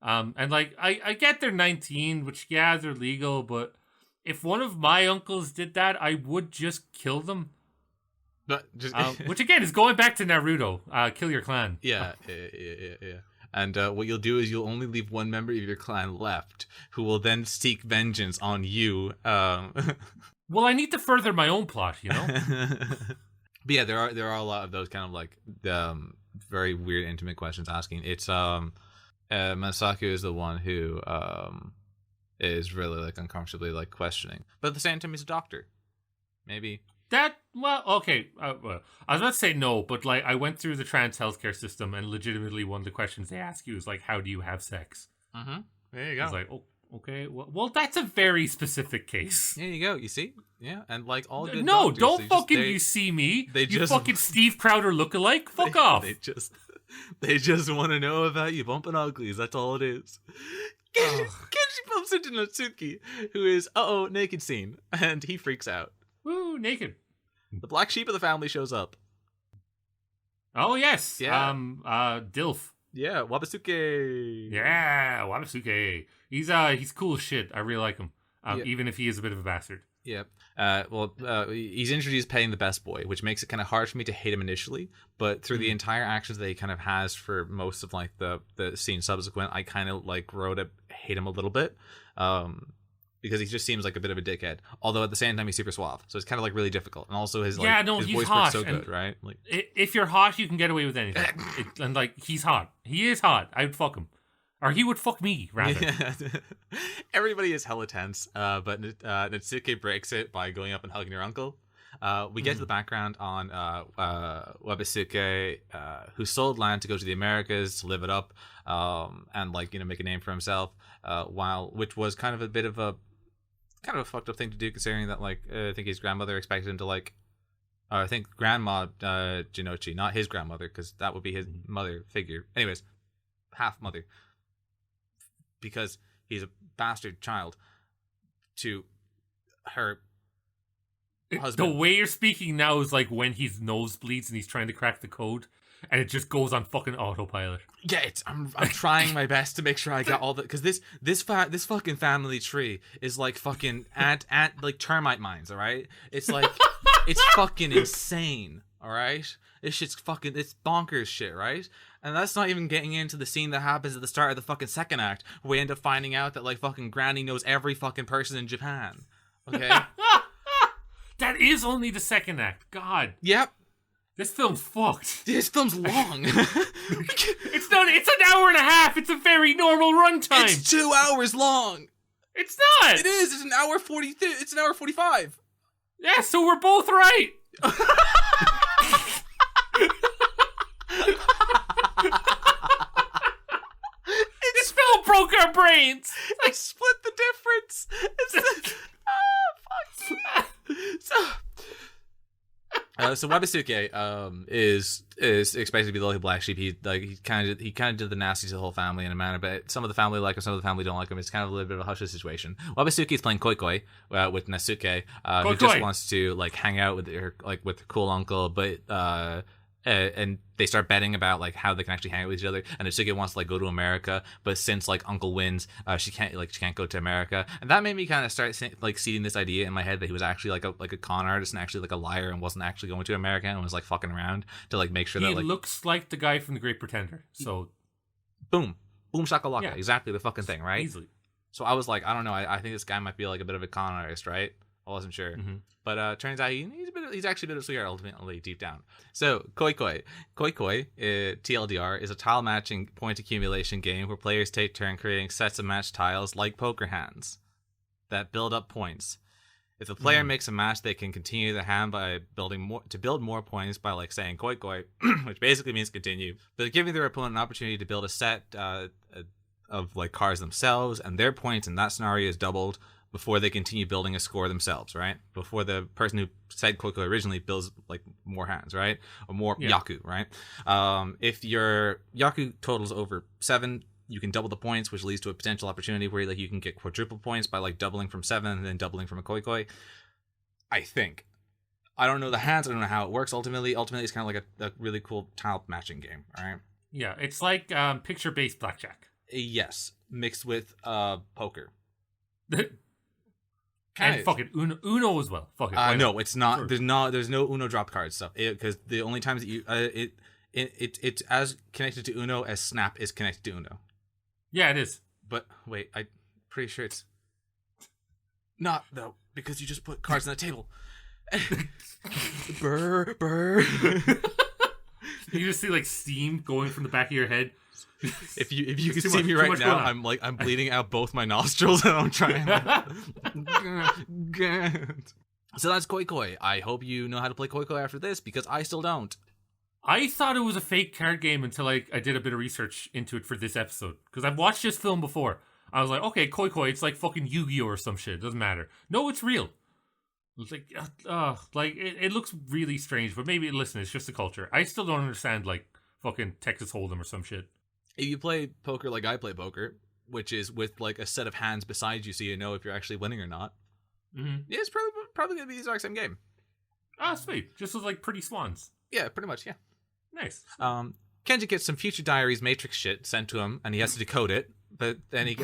And like I get they're 19, which yeah, they're legal, but if one of my uncles did that, I would just kill them. But just which again is going back to Naruto, kill your clan. Yeah. And what you'll do is you'll only leave one member of your clan left, who will then seek vengeance on you. Well, I need to further my own plot, you know. But yeah, there are a lot of those kind of like very weird intimate questions asking. It's Masaku is the one who is really like uncomfortably like questioning, but at the same time he's a doctor. Maybe that okay. Well, I was about to say no, but like I went through the trans healthcare system, and legitimately one of the questions they ask you is like, "How do you have sex?" Mm-hmm. There you go. I was like, oh. Okay, well, that's a very specific case. There you go. You see, yeah, and like all good. No, doctors, don't fucking you see me. You fucking Steve Crowder lookalike. Fuck off. They just want to know about you bumping uglies. That's all it is. Kenji bumps into Natsuki, who is naked scene, and he freaks out. Woo, naked. The black sheep of the family shows up. Oh yes, yeah. Dilf. Yeah, Wabasuke. Yeah, Wabasuke. He's cool as shit. I really like him. Even if he is a bit of a bastard. Yeah. He's introduced playing the best boy, which makes it kind of hard for me to hate him initially. But through the entire actions that he kind of has for most of like the scene subsequent, I kind of like hate him a little bit. Because he just seems like a bit of a dickhead. Although at the same time he's super suave, so it's kind of like really difficult. And also his his voice works so good, right? Like if you're hot, you can get away with anything. And like he's hot. He is hot. I would fuck him. Or he would fuck me, rather. Yeah. Everybody is hella tense, but Natsuki breaks it by going up and hugging her uncle. We get to the background on Wabasuke, who sold land to go to the Americas to live it up, and like, you know, make a name for himself. Which was kind of a bit of a fucked up thing to do, considering that like I think his grandmother expected him to like. I think grandma Jinochi, not his grandmother, because that would be his mother figure. Anyways, half mother. Because he's a bastard child to her husband. The way you're speaking now is like when his nose bleeds and he's trying to crack the code, and it just goes on fucking autopilot. Yeah, I'm trying my best to make sure I got all the, because this fucking family tree is like fucking ant like termite mines. All right, it's like it's fucking insane. All right, it's bonkers shit, right? And that's not even getting into the scene that happens at the start of the fucking second act, where we end up finding out that like fucking Granny knows every fucking person in Japan. Okay. That is only the second act. God. Yep. This film's fucked. This film's long. It's an hour and a half. It's a very normal runtime. It's 2 hours long. It's not. It is. It's an hour 40. It's an hour 45. Yeah, so we're both right. This film broke our brains. I split the difference. Fuck. So Wabasuke is expected to be the little black sheep. He kind of did the nasty to the whole family in a manner, but some of the family like him, some of the family don't like him. It's kind of a little bit of a hush situation. Wabasuke is playing Koi Koi with Nasuke, who just wants to like hang out with her with her cool uncle, but and they start betting about like how they can actually hang out with each other. And Nasuke wants to like go to America, but since like Uncle wins, she can't go to America. And that made me kind of start seeding this idea in my head that he was actually like a con artist and actually like a liar and wasn't actually going to America and was like fucking around to like make sure that like he looks like the guy from The Great Pretender. So boom shakalaka, exactly the fucking thing, right? Easily. So I was like, I don't know, I think this guy might be like a bit of a con artist, right? I wasn't sure. Mm-hmm. But turns out he's actually a bit of a sweetheart ultimately deep down. So Koi Koi, TLDR, is a tile matching point accumulation game where players take turn creating sets of match tiles like poker hands that build up points. If the player makes a match, they can continue the hand by build more points by like saying Koi Koi, which basically means continue, but giving their opponent an opportunity to build a set of like cards themselves, and their points in that scenario is doubled before they continue building a score themselves, right? Before the person who said Koi Koi originally builds like more hands, right? Or more Yaku, right? If your Yaku totals over 7, you can double the points, which leads to a potential opportunity where like you can get quadruple points by like doubling from 7 and then doubling from a Koi Koi. I think. I don't know the hands, I don't know how it works ultimately. Ultimately, it's kind of like a really cool tile matching game, all right? Yeah, it's like picture-based blackjack. Yes, mixed with poker. And fucking Uno as well. Fuck it. No, it's not. Sure. There's no Uno drop card stuff. Because the only times that you it's as connected to Uno as Snap is connected to Uno. Yeah, it is. But wait, I'm pretty sure it's not though, because you just put cards on the table. Burr. You just see like steam going from the back of your head. If you can see me right now, I'm bleeding out both my nostrils and I'm trying. So that's Koi Koi. I hope you know how to play Koi Koi after this because I still don't. I thought it was a fake card game until I did a bit of research into it for this episode because I've watched this film before. I was like, okay, Koi Koi, it's like fucking Yu-Gi-Oh or some shit. It doesn't matter. No, it's real. It's like, it looks really strange, but maybe listen, it's just the culture. I still don't understand like fucking Texas Hold'em or some shit. If you play poker like I play poker, which is with like a set of hands beside you so you know if you're actually winning or not, yeah, it's probably going to be the exact same game. Ah, sweet. Just with like pretty swans. Yeah, pretty much, yeah. Nice. Kenji gets some Future Diaries Matrix shit sent to him, and he has to decode it. But then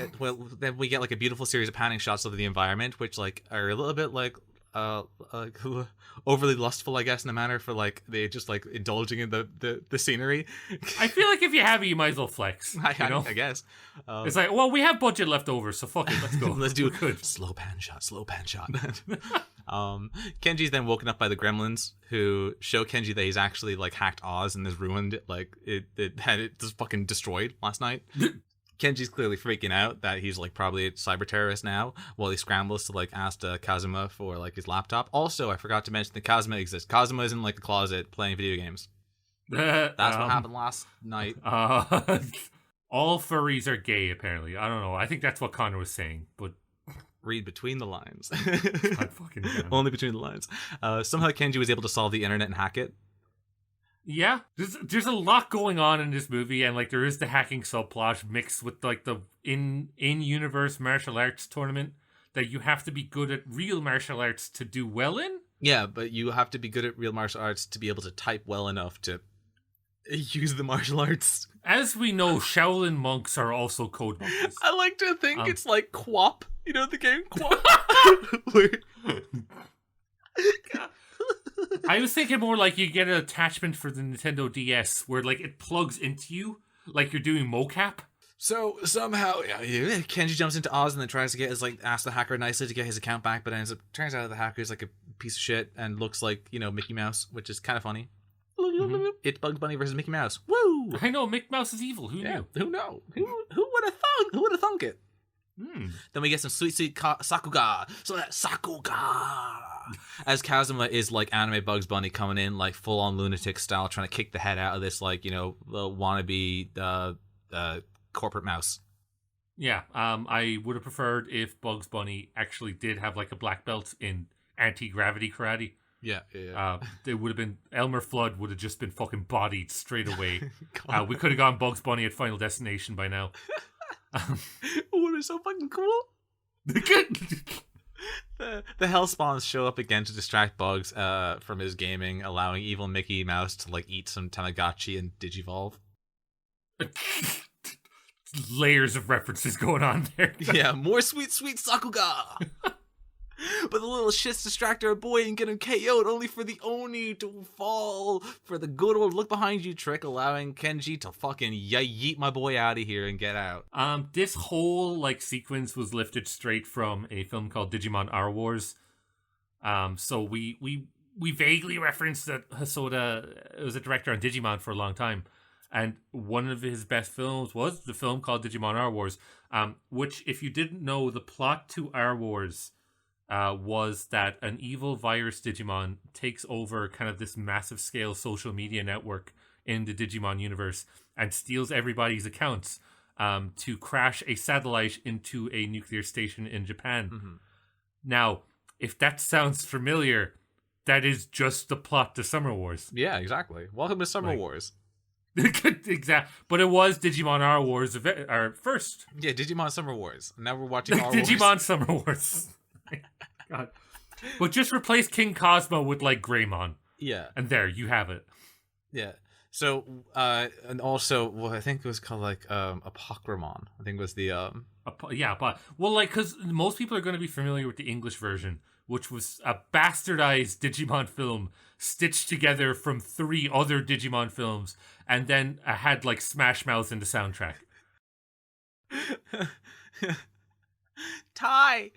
then we get like a beautiful series of panning shots of the environment, which like are a little bit like overly lustful, I guess, in a manner for like they just like indulging in the scenery. I feel like if you have it, you might as well flex. I guess it's like, well, we have budget left over, so fuck it, let's go. Let's do it. Slow pan shot. Kenji's then woken up by the gremlins, who show Kenji that he's actually like hacked Oz and has ruined it. Like it had it just fucking destroyed last night. Kenji's clearly freaking out that he's like probably a cyber terrorist now while he scrambles to like ask Kazuma for like his laptop. Also, I forgot to mention that Kazuma exists. Kazuma is in like the closet playing video games. That's what happened last night. All furries are gay, apparently. I don't know. I think that's what Connor was saying, but read between the lines. God fucking damn. Only between the lines. Somehow Kenji was able to solve the internet and hack it. Yeah, there's a lot going on in this movie, and like there is the hacking subplot mixed with like the in-universe martial arts tournament that you have to be good at real martial arts to do well in. Yeah, but you have to be good at real martial arts to be able to type well enough to use the martial arts. As we know, Shaolin monks are also code monkeys. I like to think it's like Quap. You know the game Quap? I was thinking more like you get an attachment for the Nintendo DS where like it plugs into you like you're doing mocap. So somehow Kenji jumps into Oz and then tries to get ask the hacker nicely to get his account back, but turns out the hacker is like a piece of shit and looks like, Mickey Mouse, which is kind of funny. Mm-hmm. It's Bugs Bunny versus Mickey Mouse. Woo! I know Mickey Mouse is evil. Who knew? Who know? Who would have thunk? Who would have thunk it? Then we get some sweet Sakuga. So that Sakuga, as Kazuma is like anime Bugs Bunny coming in like full on lunatic style, trying to kick the head out of this wannabe corporate mouse. Yeah. I would have preferred if Bugs Bunny actually did have like a black belt in anti-gravity karate. Yeah. It would have been Elmer Fudd would have just been fucking bodied straight away. We could have gone Bugs Bunny at Final Destination by now. It would be so fucking cool. The Hellspawns show up again to distract Bugs from his gaming, allowing evil Mickey Mouse to like eat some Tamagotchi and Digivolve. Layers of references going on there. Yeah, more sweet Sakuga. But the little shits distract our boy and get him KO'd, only for the Oni to fall for the good old look behind you trick, allowing Kenji to fucking yeet my boy out of here and get out. This whole like sequence was lifted straight from a film called Digimon Our Wars. So we vaguely referenced that Hosoda was a director on Digimon for a long time. And one of his best films was the film called Digimon Our Wars, which, if you didn't know, the plot to Our Wars was that an evil virus Digimon takes over kind of this massive scale social media network in the Digimon universe and steals everybody's accounts to crash a satellite into a nuclear station in Japan. Mm-hmm. Now, if that sounds familiar, that is just the plot to Summer Wars. Yeah, exactly. Welcome to Summer Wars. Exactly. But it was Digimon Our Wars our first. Yeah, Digimon Summer Wars. Now we're watching Our Wars. Digimon Summer Wars. God. But just replace King Cosmo with like Greymon. Yeah. And there, you have it. Yeah. So, and also, I think it was called like Apochromon. I think it was the but like, because most people are going to be familiar with the English version, which was a bastardized Digimon film stitched together from 3 other Digimon films, and then had like Smash Mouth in the soundtrack. Ty,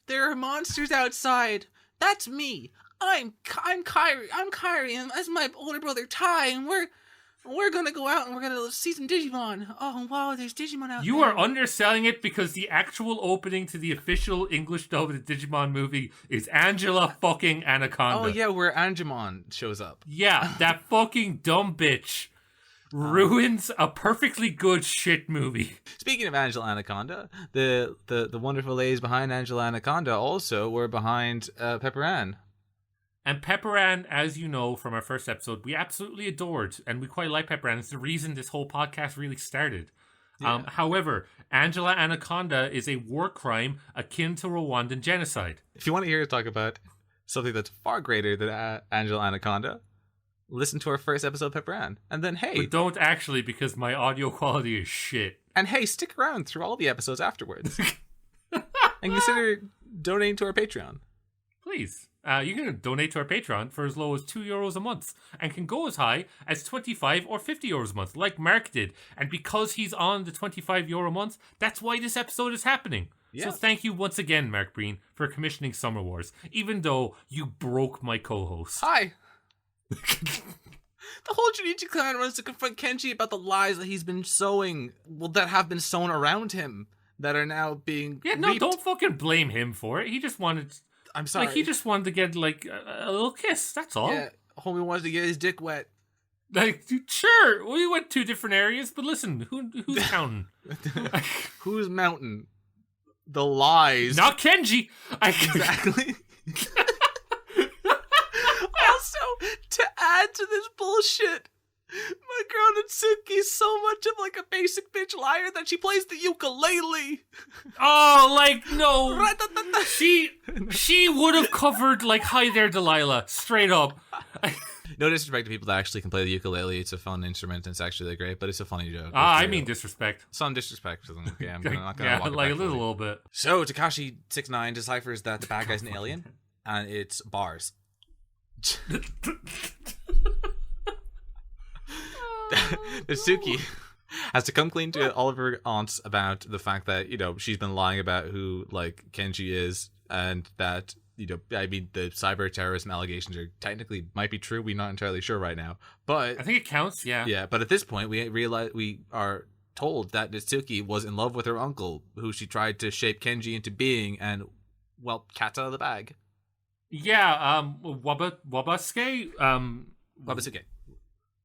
there are monsters outside. That's me. I'm Kyrie. I'm Kyrie, and that's my older brother Ty, and we're gonna go out and we're gonna see some Digimon. Oh wow, there's Digimon out there. You are underselling it because the actual opening to the official English dub of the Digimon movie is Angela fucking Anaconda. Oh yeah, where Angemon shows up. Yeah, that fucking dumb bitch ruins a perfectly good shit movie. Speaking of Angela Anaconda, the wonderful ladies behind Angela Anaconda also were behind Pepper Ann. And Pepper Ann, as you know from our first episode, we absolutely adored, and we quite like Pepper Ann. It's the reason this whole podcast really started. Yeah. However, Angela Anaconda is a war crime akin to Rwandan genocide. If you want to hear us talk about something that's far greater than Angela Anaconda, listen to our first episode of Pepper Ann. And then, hey... But don't actually, because my audio quality is shit. And hey, stick around through all the episodes afterwards. And consider donating to our Patreon. Please. You can donate to our Patreon for as low as €2 a month and can go as high as 25 or 50 euros a month, like Mark did. And because he's on the €25 a month, that's why this episode is happening. Yeah. So thank you once again, Mark Breen, for commissioning Summer Wars, even though you broke my co-host. Hi. The whole Junichi clan runs to confront Kenji about the lies that he's been sowing, that have been sown around him, that are now being reaped. Don't fucking blame him for it. He just wanted... I'm sorry. Like, he just wanted to get, like, a little kiss. That's all. Yeah, homie wanted to get his dick wet. Like, sure, we went 2 different areas, but listen, who's counting? Who's mountain? The lies. Not Kenji. Exactly. Also, to add to this bullshit, my girl Natsuki's so much of like a basic bitch liar that she plays the ukulele. Oh, like, no. She would have covered like Hi There Delilah, straight up. No disrespect to people that actually can play the ukulele. It's a fun instrument and it's actually great, but it's a funny joke. I mean disrespect. Some disrespect to them. Okay, I'm not gonna walk like a little bit. So Takashi 69 deciphers that the bad guy's an alien and it's bars. Natsuki has to come clean to all of her aunts about the fact that, you know, she's been lying about who, like, Kenji is, and that, you know, I mean, the cyber terrorism allegations are technically might be true. We're not entirely sure right now, but I think it counts. Yeah. yeah. But at this point, we are told that Natsuki was in love with her uncle, who she tried to shape Kenji into being, and well, cat's out of the bag. Yeah. Wabasuke.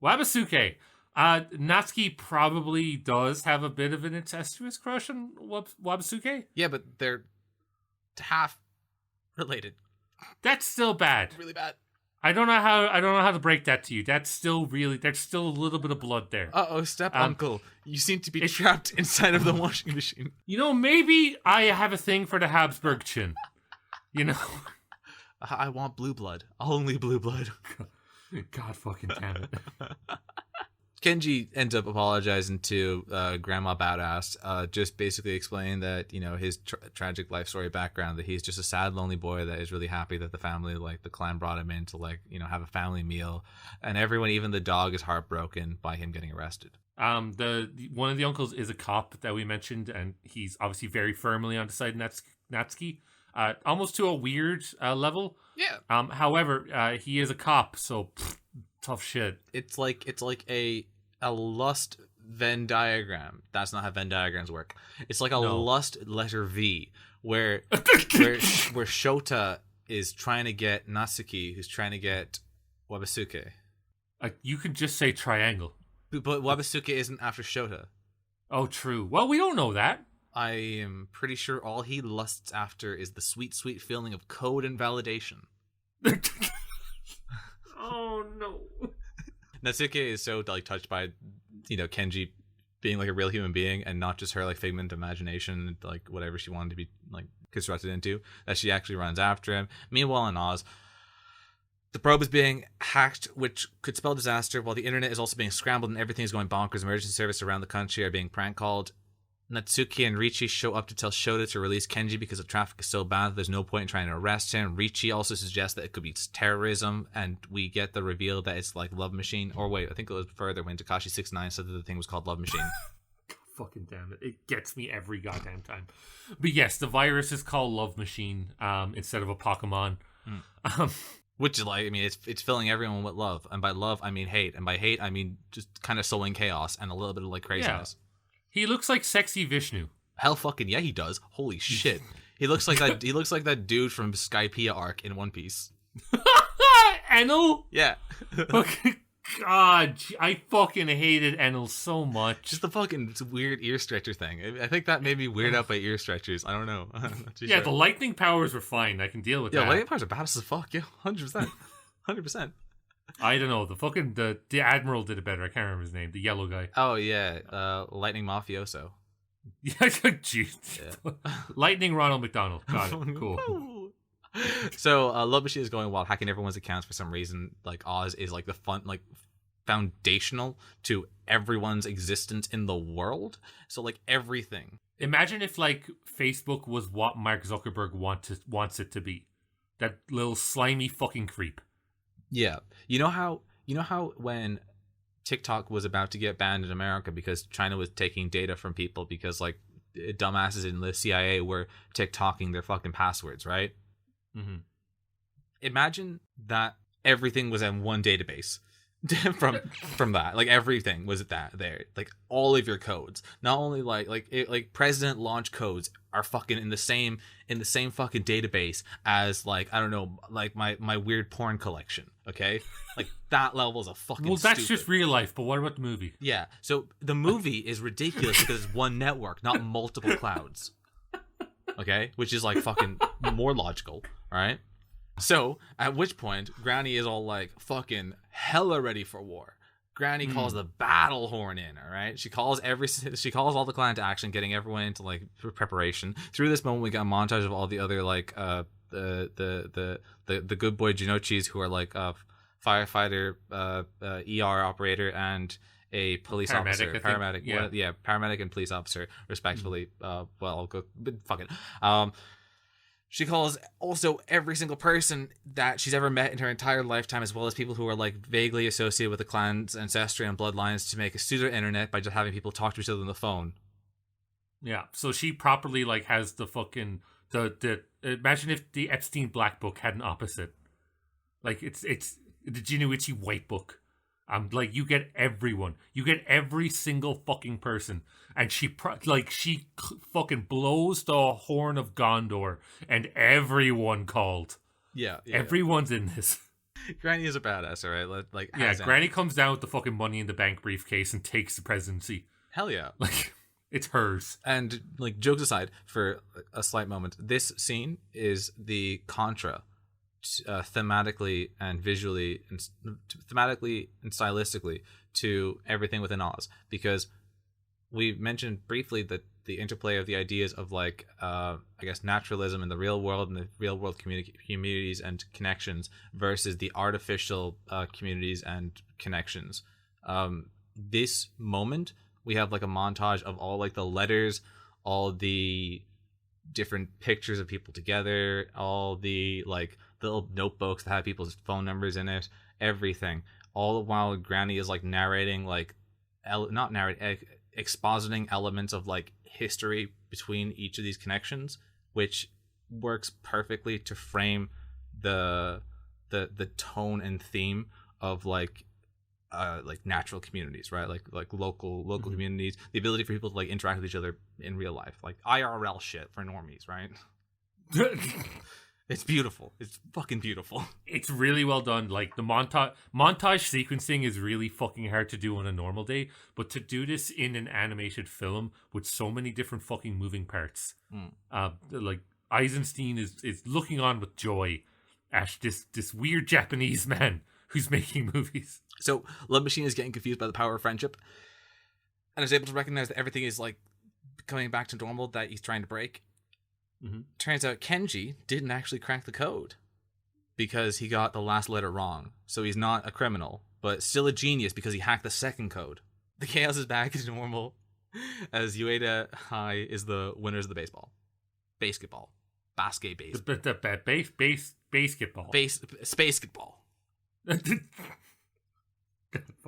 Wabasuke. Natsuki probably does have a bit of an incestuous crush on Wabasuke. Yeah, but they're half related. That's still bad. Really bad. I don't know how to break that to you. There's still a little bit of blood there. Step uncle. You seem to be trapped inside of the washing machine. You know, maybe I have a thing for the Habsburg chin. You know? I want blue blood. Only blue blood. God fucking damn it. Kenji ends up apologizing to Grandma Badass, just basically explaining that, you know, his tragic life story background, that he's just a sad, lonely boy that is really happy that the family, like, the clan brought him in to, like, you know, have a family meal. And everyone, even the dog, is heartbroken by him getting arrested. One of the uncles is a cop that we mentioned, and he's obviously very firmly on the side of Natsuki, almost to a weird level. Yeah. However, he is a cop, so tough shit. It's like a lust Venn diagram. That's not how Venn diagrams work. It's like a lust letter V, where Shota is trying to get Natsuki, who's trying to get Wabasuke. You could just say triangle. But Wabasuke isn't after Shota. Oh, true. Well, we don't know that. I am pretty sure all he lusts after is the sweet, sweet feeling of code and validation. Oh, no. Natsuki is so, like, touched by, you know, Kenji being, like, a real human being and not just her, like, figment of imagination, like, whatever she wanted to be, like, constructed into, that she actually runs after him. Meanwhile, in Oz, the probe is being hacked, which could spell disaster, while the internet is also being scrambled and everything is going bonkers. Emergency services around the country are being prank called. Natsuki and Richie show up to tell Shota to release Kenji because the traffic is so bad that there's no point in trying to arrest him. Richie also suggests that it could be terrorism, and we get the reveal that it's like Love Machine. Or wait, I think it was further when Takashi 69 said that the thing was called Love Machine. Fucking damn it. It gets me every goddamn time. But yes, the virus is called Love Machine instead of a Pokemon. Which is like, I mean, it's filling everyone with love. And by love, I mean hate. And by hate, I mean just kind of sowing chaos and a little bit of like craziness. Yeah. He looks like sexy Vishnu. Hell fucking yeah, he does. Holy shit. He looks like that. He looks like that dude from Skypiea arc in One Piece. Enel? Yeah. Okay. God, I fucking hated Enel so much. Just the fucking weird ear stretcher thing. I think that made me weird out by ear stretchers. I don't know. Yeah, sure. The lightning powers were fine. I can deal with that. Yeah, lightning powers are badass as fuck. Yeah, 100%. 100%. I don't know. The Admiral did it better. I can't remember his name. The yellow guy. Oh, yeah. Lightning Mafioso. Yeah, jeez. Yeah. Lightning Ronald McDonald. Got it. Cool. So, Love Machine is going wild, hacking everyone's accounts for some reason. Like, Oz is like the fun, like, foundational to everyone's existence in the world. So, like, everything. Imagine if, like, Facebook was what Mark Zuckerberg wants it to be. That little slimy fucking creep. Yeah. You know how when TikTok was about to get banned in America because China was taking data from people because, like, dumbasses in the CIA were TikToking their fucking passwords, right? Mm-hmm. Imagine that everything was in one database from that. Like, everything was that there. Like, all of your codes. Not only like president launch codes are fucking in the same fucking database as, like, I don't know, like my weird porn collection. Okay, like that level is a fucking. Well, that's stupid. Just real life. But what about the movie? Yeah. So the movie is ridiculous because it's one network, not multiple clouds. Okay, which is like fucking more logical, right? So at which point, Granny is all like fucking hella ready for war. Granny calls the battle horn in, all right? She calls all the clan to action, getting everyone into like preparation. Through this moment, we got a montage of all the other like the good boy Jinochis who are like firefighter, ER operator, and a police officer, paramedic, paramedic and police officer, respectively. Well, I'll go, but fuck it. She calls also every single person that she's ever met in her entire lifetime, as well as people who are like vaguely associated with the clan's ancestry and bloodlines, to make a pseudo internet by just having people talk to each other on the phone. Yeah, so she properly like has the fucking the imagine if the Epstein Black Book had an opposite. Like it's the Jinuichi White Book. Like you get everyone, you get every single fucking person, and she fucking blows the horn of Gondor, and everyone called. Yeah, Everyone's in this. Granny is a badass, alright? Like, yeah, Granny comes down with the fucking money in the bank briefcase and takes the presidency. Hell yeah. Like, it's hers. And, like, jokes aside, for a slight moment, this scene is the contra, thematically and visually, and thematically and stylistically, to everything within Oz. Because we mentioned briefly that the interplay of the ideas of, like, I guess, naturalism in the real world and the real world communities and connections versus the artificial communities and connections. This moment, we have like a montage of all like the letters, all the different pictures of people together, all the like little notebooks that have people's phone numbers in it, everything. All the while Granny is like narrating, like expositing elements of like history between each of these connections, which works perfectly to frame the tone and theme of like natural communities, right? Like local mm-hmm. communities, the ability for people to like interact with each other in real life, like IRL shit for normies, right? It's beautiful. It's fucking beautiful. It's really well done. Like the montage sequencing is really fucking hard to do on a normal day, but to do this in an animated film with so many different fucking moving parts, like Eisenstein is looking on with joy at this weird Japanese man who's making movies. So Love Machine is getting confused by the power of friendship and is able to recognize that everything is like coming back to normal that he's trying to break. Mm-hmm. Turns out Kenji didn't actually crack the code because he got the last letter wrong. So he's not a criminal, but still a genius because he hacked the second code. The chaos is back to normal as Ueda High is the winners of the basketball. Basketball.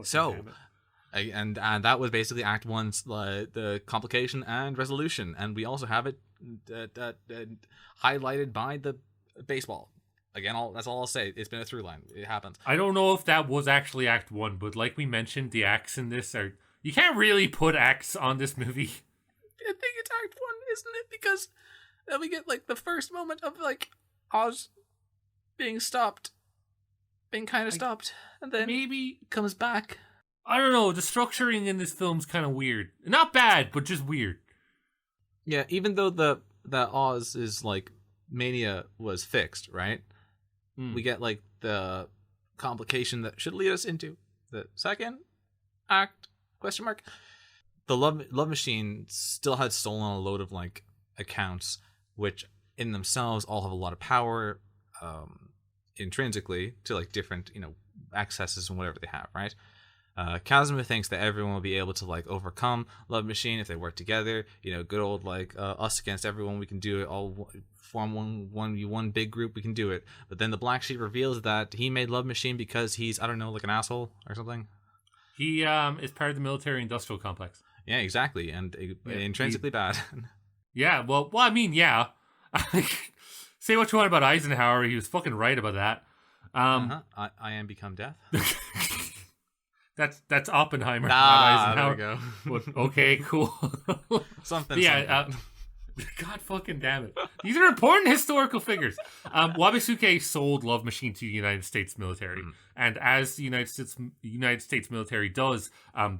So, and that was basically Act 1's the complication and resolution, and we also have it highlighted by the baseball. Again, that's all I'll say. It's been a through line. It happens. I don't know if that was actually Act 1, but like we mentioned, the acts in this are... You can't really put acts on this movie. I think it's Act 1, isn't it? Because then we get like the first moment of like Oz being stopped. Being kind of stopped. And then maybe comes back. I don't know. The structuring in this film's kind of weird. Not bad, but just weird. Yeah, even though the Oz is like mania was fixed, right? We get like the complication that should lead us into the second act, question mark. The Love Machine still had stolen a load of like accounts, which in themselves all have a lot of power intrinsically to like different, accesses and whatever they have, right? Kazuma thinks that everyone will be able to like overcome Love Machine if they work together. Good old like us against everyone. We can do it all. Form one big group. We can do it. But then the Black Sheep reveals that he made Love Machine because he's like an asshole or something. He is part of the military-industrial complex. Yeah, exactly, and intrinsically bad. Yeah, well, I mean, yeah. Say what you want about Eisenhower, he was fucking right about that. I am become death. That's Oppenheimer, not Eisenhower. There we go. But, okay, cool. something. God fucking damn it. These are important historical figures. Wabisuke sold Love Machine to the United States military. And as the United States military does,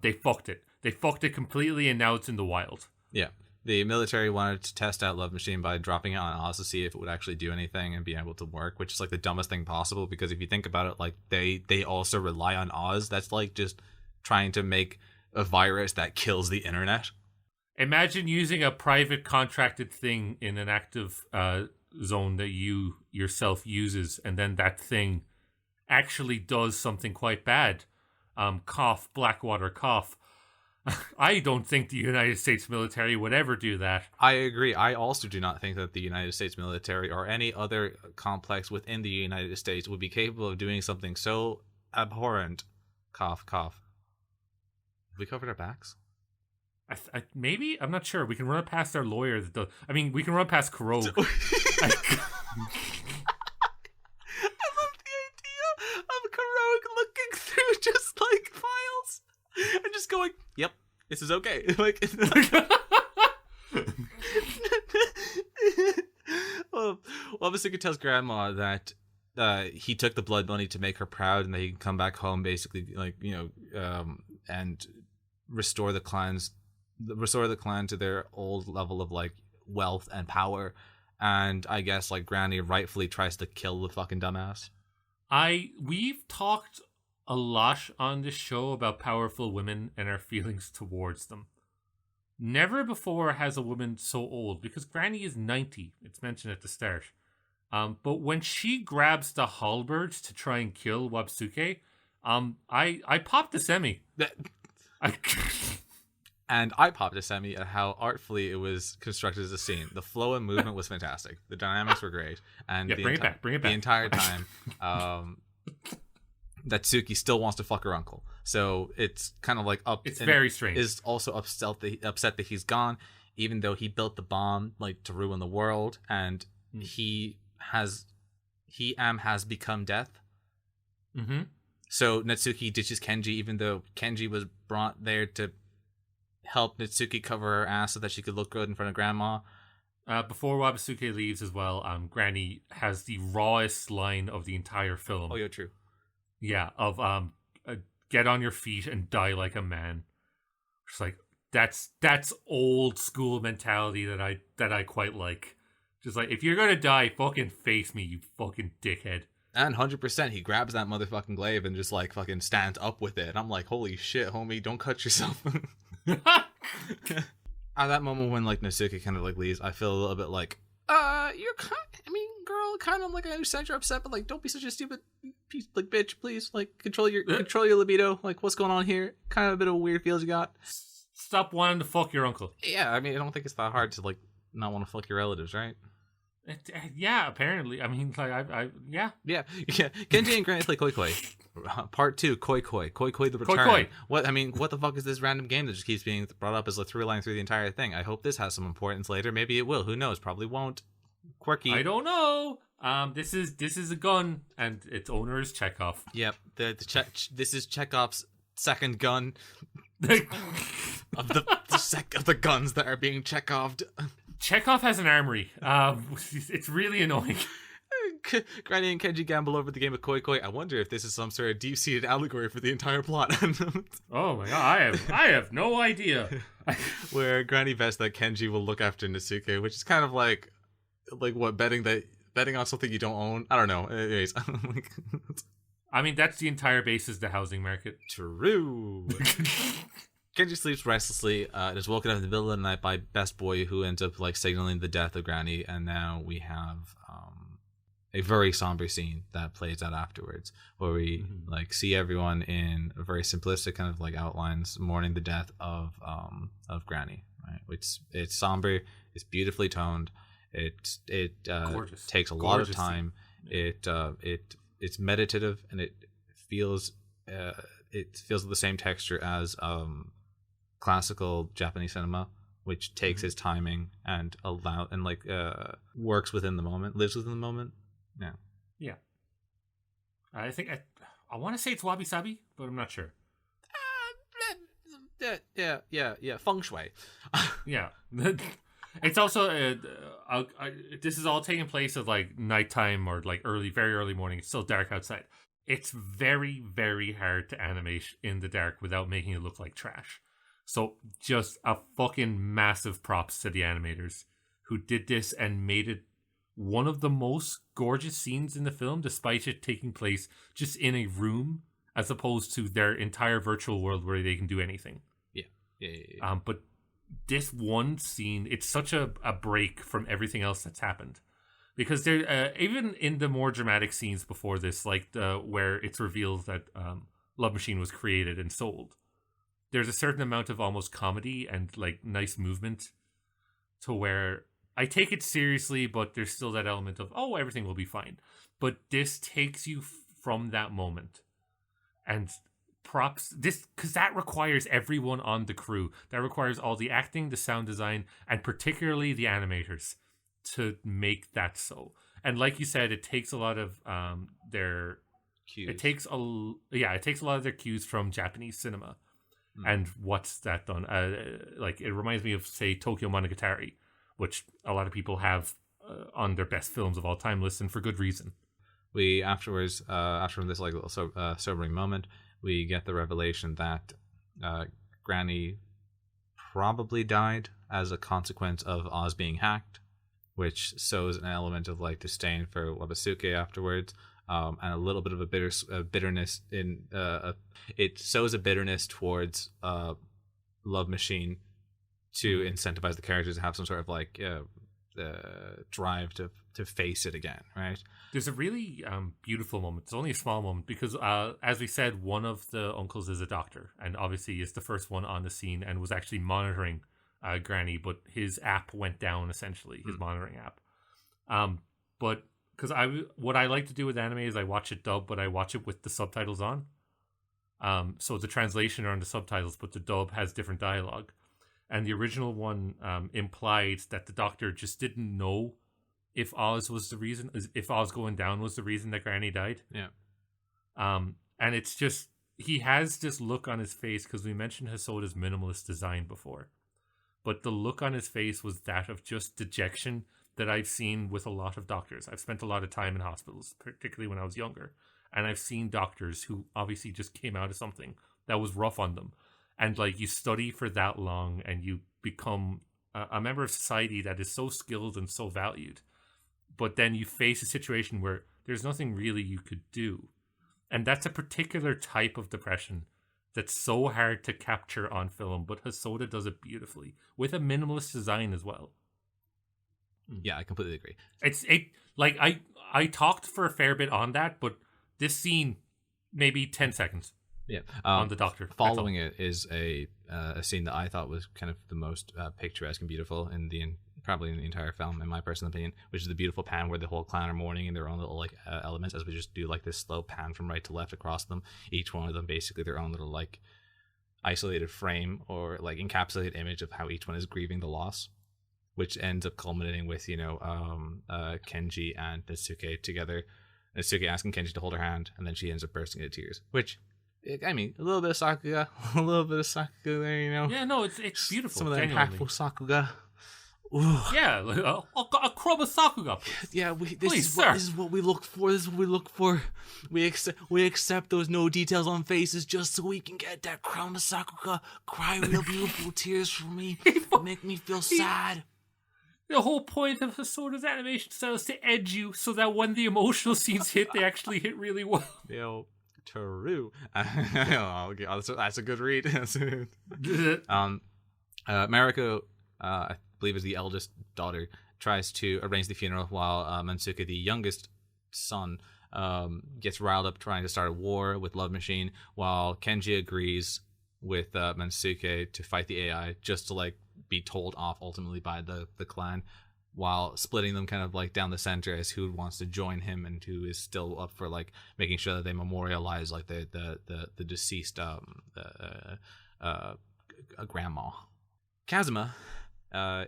they fucked it. They fucked it completely, and now it's in the wild. Yeah. The military wanted to test out Love Machine by dropping it on Oz to see if it would actually do anything and be able to work, which is like the dumbest thing possible, because if you think about it, like they also rely on Oz. That's like just trying to make a virus that kills the internet. Imagine using a private contracted thing in an active zone that you yourself uses, and then that thing actually does something quite bad. Cough, Blackwater, cough. I don't think the United States military would ever do that. I agree. I also do not think that the United States military or any other complex within the United States would be capable of doing something so abhorrent. Cough, cough. Have we covered our backs? Maybe? I'm not sure. We can run it past our lawyer. We can run past Krogue. I love the idea of Karog looking through just like files and just going, "Yep, this is okay." Like, well, Wabasuka tells Grandma that he took the blood money to make her proud, and that he can come back home, basically, like, and restore the clan to their old level of like wealth and power. And I guess like Granny rightfully tries to kill the fucking dumbass. We've talked a lot on this show about powerful women and our feelings towards them. Never before has a woman so old, because Granny is 90. It's mentioned at the start. But when she grabs the halberds to try and kill Wabsuke, I popped the semi. And I popped a semi at how artfully it was constructed as a scene. The flow and movement was fantastic. The dynamics were great. And bring it back. The entire time, that Tsuki still wants to fuck her uncle. So it's kind of like It's very strange. Is also upset that he's gone, even though he built the bomb like to ruin the world, and he has become death. Mm-hmm. So Natsuki ditches Kenji, even though Kenji was brought there to help Natsuki cover her ass so that she could look good in front of Grandma. Before Wabasuke leaves as well, Granny has the rawest line of the entire film. Oh yeah, true. Yeah, of get on your feet and die like a man. It's like that's old school mentality that I quite like. Just like, if you're gonna die, fucking face me, you fucking dickhead. And 100%, he grabs that motherfucking glaive and just like fucking stands up with it. And I'm like, holy shit, homie, don't cut yourself. At that moment when like Natsuki kind of like leaves, I feel a little bit like, you're girl, kind of like, I understand you're upset, but like, don't be such a stupid piece, like, bitch, please, like, control your libido. Like, what's going on here? Kind of a bit of weird feels you got. Stop wanting to fuck your uncle. Yeah, I mean, I don't think it's that hard to like not want to fuck your relatives, right? Yeah, apparently. I mean, like, yeah. Genji and Granny play Koi Koi. Part 2, Koi Koi the Return. Koi. What the fuck is this random game that just keeps being brought up as a through line through the entire thing? I hope this has some importance later. Maybe it will. Who knows? Probably won't. Quirky. I don't know. This is a gun, and its owner is Chekhov. Yep. This is Chekhov's second gun of the guns that are being Chekhoved. Chekhov has an armory. It's really annoying. Granny and Kenji gamble over the game of Koi Koi. I wonder if this is some sort of deep-seated allegory for the entire plot. Oh my god, I have no idea. Where Granny bets that Kenji will look after Natsuki, which is kind of like what, betting on something you don't own? I don't know. Anyways, I mean, that's the entire basis of the housing market. True. Kenji sleeps restlessly and is woken up in the middle of the night by Best Boy, who ends up like signaling the death of Granny, and now we have a very somber scene that plays out afterwards, where we like see everyone in a very simplistic kind of like outlines mourning the death of Granny. Right, it's somber, it's beautifully toned, it takes a lot of time. It's meditative, and it feels the same texture as classical Japanese cinema, which takes its timing and works within the moment, lives within the moment. Yeah. I think I want to say it's wabi sabi, but I'm not sure. Yeah. Feng shui. Yeah. It's also this is all taking place at like nighttime or like very early morning. It's still dark outside. It's very, very hard to animate in the dark without making it look like trash. So just a fucking massive props to the animators who did this and made it one of the most gorgeous scenes in the film, despite it taking place just in a room as opposed to their entire virtual world where they can do anything. Yeah. But this one scene, it's such a break from everything else that's happened. Because there, even in the more dramatic scenes before this, like where it's revealed that Love Machine was created and sold, there's a certain amount of almost comedy and like nice movement to where I take it seriously, but there's still that element of, oh, everything will be fine. But this takes you from that moment. And props, this, because that requires everyone on the crew. That requires all the acting, the sound design, and particularly the animators to make that so. And like you said, it takes a lot of their Cues. it takes a lot of their cues from Japanese cinema. And what's that done? Like, it reminds me of, say, Tokyo Monogatari, which a lot of people have on their best films of all time list, and for good reason. We afterwards, after this like little sobering moment, we get the revelation that Granny probably died as a consequence of Oz being hacked, which sows an element of like disdain for Wabasuke afterwards. And a little bit of a bitterness in it sows a bitterness towards Love Machine to incentivize the characters to have some sort of like drive to face it again, right? There's a really beautiful moment. It's only a small moment because, as we said, one of the uncles is a doctor, and obviously is the first one on the scene and was actually monitoring Granny, but his app went down, essentially, his monitoring app. But because what I like to do with anime is I watch it dubbed, but I watch it with the subtitles on. So the translation are on the subtitles, but the dub has different dialogue. And the original one implied that the doctor just didn't know if Oz was the reason, if Oz going down was the reason that Granny died. Yeah. And it's just, he has this look on his face, because we mentioned Hosoda's minimalist design before. But the look on his face was that of just dejection that I've seen with a lot of doctors. I've spent a lot of time in hospitals, particularly when I was younger. And I've seen doctors who obviously just came out of something that was rough on them. And like, you study for that long and you become a member of society that is so skilled and so valued. But then you face a situation where there's nothing really you could do. And that's a particular type of depression that's so hard to capture on film. But Hosoda does it beautifully with a minimalist design as well. Yeah, I completely agree. Like I talked for a fair bit on that, but this scene, maybe 10 seconds. Yeah, on the doctor. Following it is a scene that I thought was kind of the most picturesque and beautiful probably in the entire film, in my personal opinion, which is the beautiful pan where the whole clan are mourning in their own little like elements, as we just do like this slow pan from right to left across them. Each one of them basically their own little like isolated frame or like encapsulated image of how each one is grieving the loss, which ends up culminating with Kenji and Natsuke together. Natsuke asking Kenji to hold her hand, and then she ends up bursting into tears. Which, I mean, a little bit of Sakuga, there, you know. Yeah, no, it's beautiful. Some of that impactful Sakuga. Ooh. Yeah, like, a crumb of Sakuga, please. Yeah, this is what we look for. This is what we look for. We accept those no details on faces just so we can get that crumb of Sakuga. Cry real beautiful tears for me. Make me feel sad. The whole point of Hosoda's animation style is to edge you so that when the emotional scenes hit, they actually hit really well. Yo, true. That's a good read. Mariko, I believe is the eldest daughter, tries to arrange the funeral while Mansuke, the youngest son, gets riled up trying to start a war with Love Machine, while Kenji agrees with Mansuke to fight the AI just to like be told off ultimately by the clan, while splitting them kind of like down the center as who wants to join him and who is still up for like making sure that they memorialize like the deceased grandma. Kazuma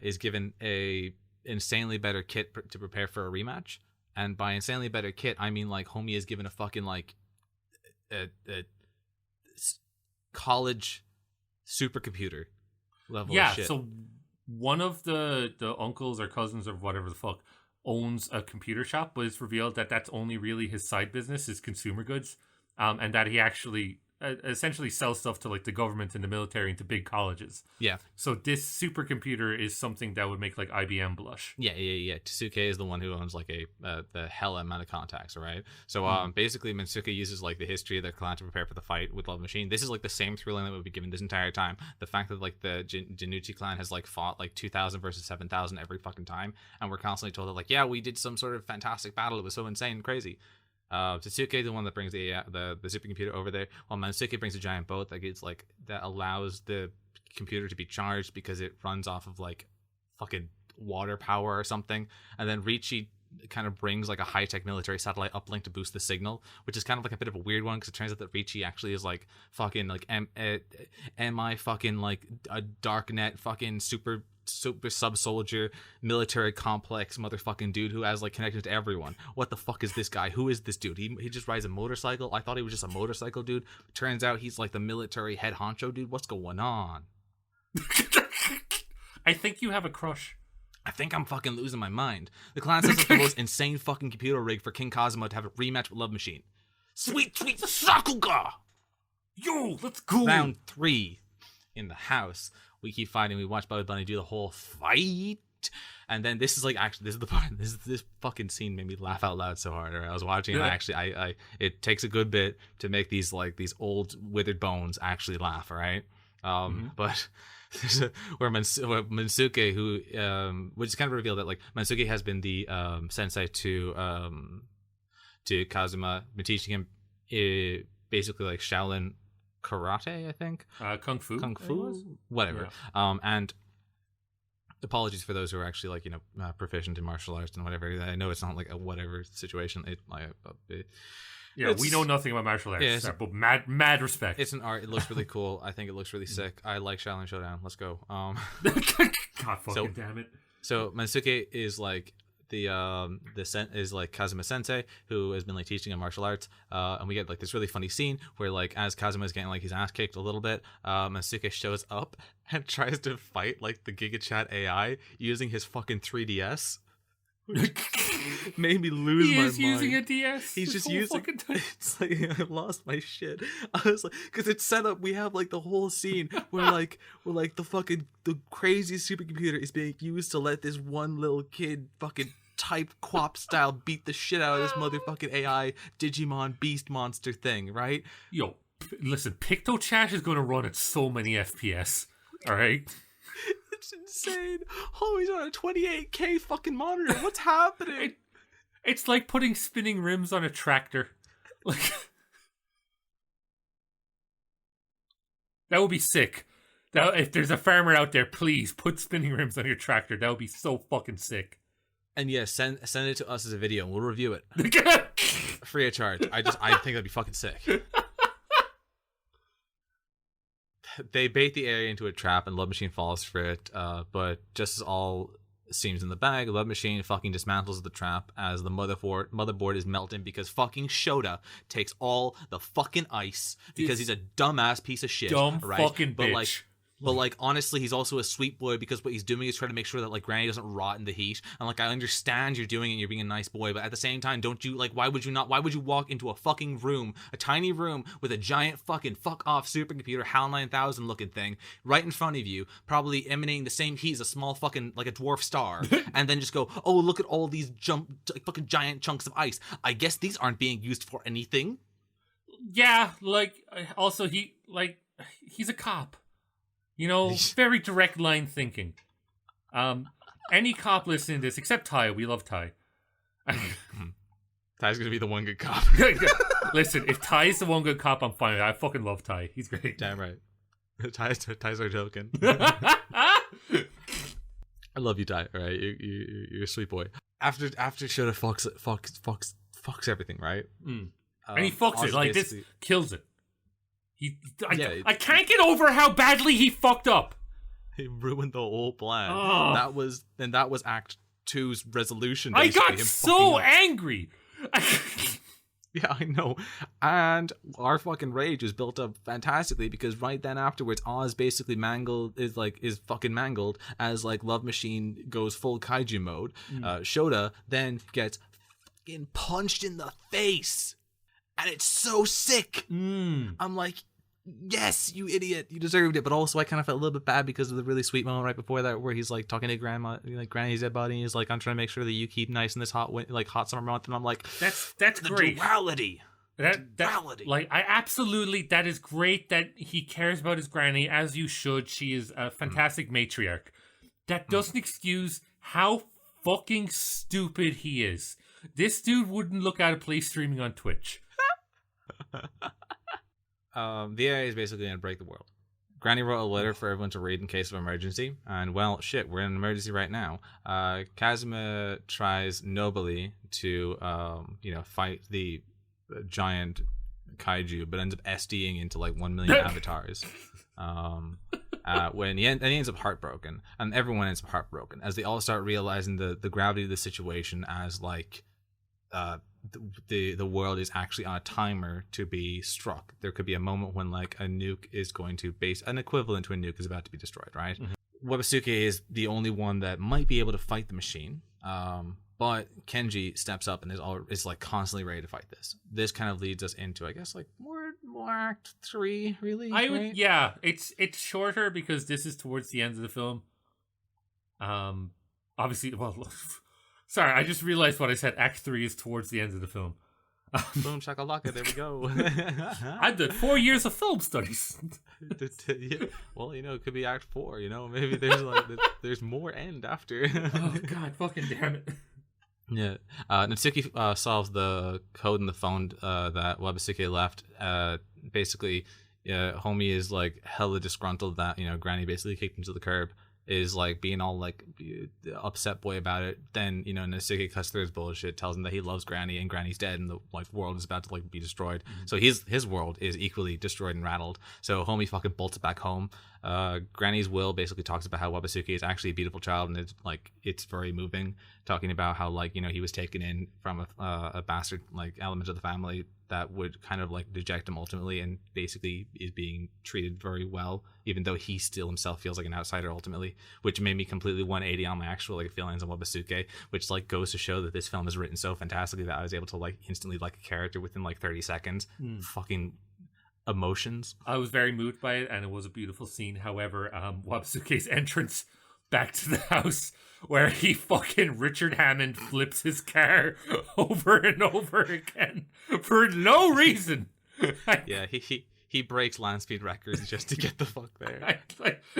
is given a insanely better kit to prepare for a rematch, and by insanely better kit I mean like homie is given a fucking like a college supercomputer level of shit. So one of the uncles or cousins or whatever the fuck owns a computer shop, but it's revealed that that's only really his side business, is consumer goods, and that he actually essentially sells stuff to like the government and the military and to big colleges. Yeah. So this supercomputer is something that would make like IBM blush. Yeah. Tsuke is the one who owns like the hell amount of contacts, right? So basically Mansuke uses like the history of their clan to prepare for the fight with Love Machine. This is like the same through line that would be given this entire time. The fact that like the Januchi clan has like fought like 2,000 versus 7,000 every fucking time, and we're constantly told that like, yeah, we did some sort of fantastic battle, it was so insane and crazy. Tatsuki, the one that brings the supercomputer over there, while Mansuke brings a giant boat that allows the computer to be charged because it runs off of like fucking water power or something. And then Ricci kind of brings like a high-tech military satellite uplink to boost the signal, which is kind of like a bit of a weird one because it turns out that Ricci actually is like fucking like MI fucking like a darknet fucking super sub soldier military complex motherfucking dude who has like connections to everyone. What the fuck is this guy? Who is this dude? He just rides a motorcycle. I thought he was just a motorcycle dude. Turns out he's like the military head honcho dude. What's going on? I think you have a crush. I think I'm fucking losing my mind. The clan says it's the most insane fucking computer rig for King Kazuma to have a rematch with Love Machine. Sweet Sakuga! Yo, let's go! Round 3 in the house. We keep fighting. We watch Bobby Bunny do the whole fight. And then this is like, actually, this is the part, this fucking scene made me laugh out loud so hard. Right? I was watching and I it takes a good bit to make these old withered bones actually laugh, all right? But where Mansuke, who which is kind of revealed that like Mansuke has been the sensei to Kazuma, been teaching him basically like Shaolin karate, I think, kung fu, whatever. Yeah. And apologies for those who are actually like proficient in martial arts and whatever. I know it's not like a whatever situation. We know nothing about martial arts, but mad respect. It's an art. It looks really cool. I think it looks really sick. I like Shaolin Showdown. Let's go. God fucking damn it. So Mansuke is like is like Kazuma Sensei, who has been like teaching him martial arts. And we get like this really funny scene where like as Kazuma is getting like his ass kicked a little bit, Mansuke shows up and tries to fight like the GigaChat AI using his fucking 3DS. Made me lose my mind. He is using a DS. He's just using. It's like I lost my shit. I was like, because it's set up. We have like the whole scene where the crazy supercomputer is being used to let this one little kid fucking type quap style beat the shit out of this motherfucking AI Digimon beast monster thing, right? Yo, listen, PictoChat is going to run at so many FPS. All right. It's insane. Oh, he's on a 28K fucking monitor. What's happening? It's like putting spinning rims on a tractor. Like that would be sick. If there's a farmer out there, please put spinning rims on your tractor. That would be so fucking sick. And yeah, send it to us as a video and we'll review it. Free of charge. I think that'd be fucking sick. They bait the area into a trap and Love Machine falls for it, but just as all seems in the bag, Love Machine fucking dismantles the trap as the motherboard is melting because fucking Shota takes all the fucking ice because he's a dumbass piece of shit. Dumb right? fucking bitch. But honestly, he's also a sweet boy because what he's doing is trying to make sure that like Granny doesn't rot in the heat. And like I understand you're doing it and you're being a nice boy, but at the same time, don't you why would you walk into a fucking room, a tiny room with a giant fucking fuck off supercomputer HAL 9000 looking thing right in front of you, probably emanating the same heat as a small fucking like a dwarf star, and then just go, oh look at all these fucking giant chunks of ice. I guess these aren't being used for anything. Yeah, like also he's a cop. You know, very direct line thinking. Any cop listening to this, except Ty, we love Ty. Ty's gonna be the one good cop. Listen, if Ty's the one good cop, I'm fine with it. I fucking love Ty. He's great. Damn right. Ty's our token. I love you, Ty. All right, you're a sweet boy. After Shota fucks everything, right? And he fucks it like this, kills it. I can't get over how badly he fucked up. He ruined the whole plan. Oh. That was Act 2's resolution. I got so angry. Yeah, I know. And our fucking rage was built up fantastically because right then afterwards, Oz basically is fucking mangled as like Love Machine goes full kaiju mode. Shota then gets fucking punched in the face. And it's so sick. I'm like, yes, you idiot, you deserved it. But also, I kind of felt a little bit bad because of the really sweet moment right before that, where he's like talking to grandma, like Granny's dead body. And he's like, I'm trying to make sure that you keep nice in this hot summer month. And I'm like, that's the great. Duality. Duality. Like, I absolutely, that is great that he cares about his granny, as you should. She is a fantastic matriarch. That doesn't excuse how fucking stupid he is. This dude wouldn't look out of place streaming on Twitch. The AI is basically going to break the world. Granny wrote a letter for everyone to read in case of emergency, and well, shit, we're in an emergency right now. Kazuma tries nobly to, fight the giant kaiju, but ends up SDing into like 1 million avatars. When he ends up heartbroken, and everyone ends up heartbroken as they all start realizing the gravity of the situation, as like the world is actually on a timer to be struck. There could be a moment when like a nuke is going to an equivalent to a nuke is about to be destroyed, right? Mm-hmm. Wabasuke is the only one that might be able to fight the machine. But Kenji steps up and is like constantly ready to fight this. This kind of leads us into, I guess, like more Act 3, really. It's shorter because this is towards the end of the film. Obviously, well, sorry, I just realized what I said. Act 3 is towards the end of the film. Boom shakalaka, there we go. I did 4 years of film studies. Yeah. Well, it could be Act 4. Maybe there's more end after. Oh God, fucking damn it. Yeah. Natsuki solves the code in the phone that Wabasuke left. Basically, homie is like hella disgruntled that Granny basically kicked him to the curb. Is like being all like upset boy about it. Then Natsuki cuts through his bullshit, tells him that he loves Granny and Granny's dead and the like world is about to like be destroyed. Mm-hmm. So his world is equally destroyed and rattled. So homie fucking bolts back home. Granny's will basically talks about how Wabasuke is actually a beautiful child, and it's very moving, talking about how like he was taken in from a bastard like element of the family that would kind of like deject him ultimately, and basically is being treated very well, even though he still himself feels like an outsider ultimately, which made me completely 180 on my actual like feelings on Wabasuke, which like goes to show that this film is written so fantastically that I was able to like instantly like a character within like 30 seconds. Fucking emotions. I was very moved by it, and it was a beautiful scene. However, Wabasuke's entrance back to the house, where he fucking Richard Hammond flips his car over and over again for no reason. Yeah, he breaks land speed records just to get the fuck there.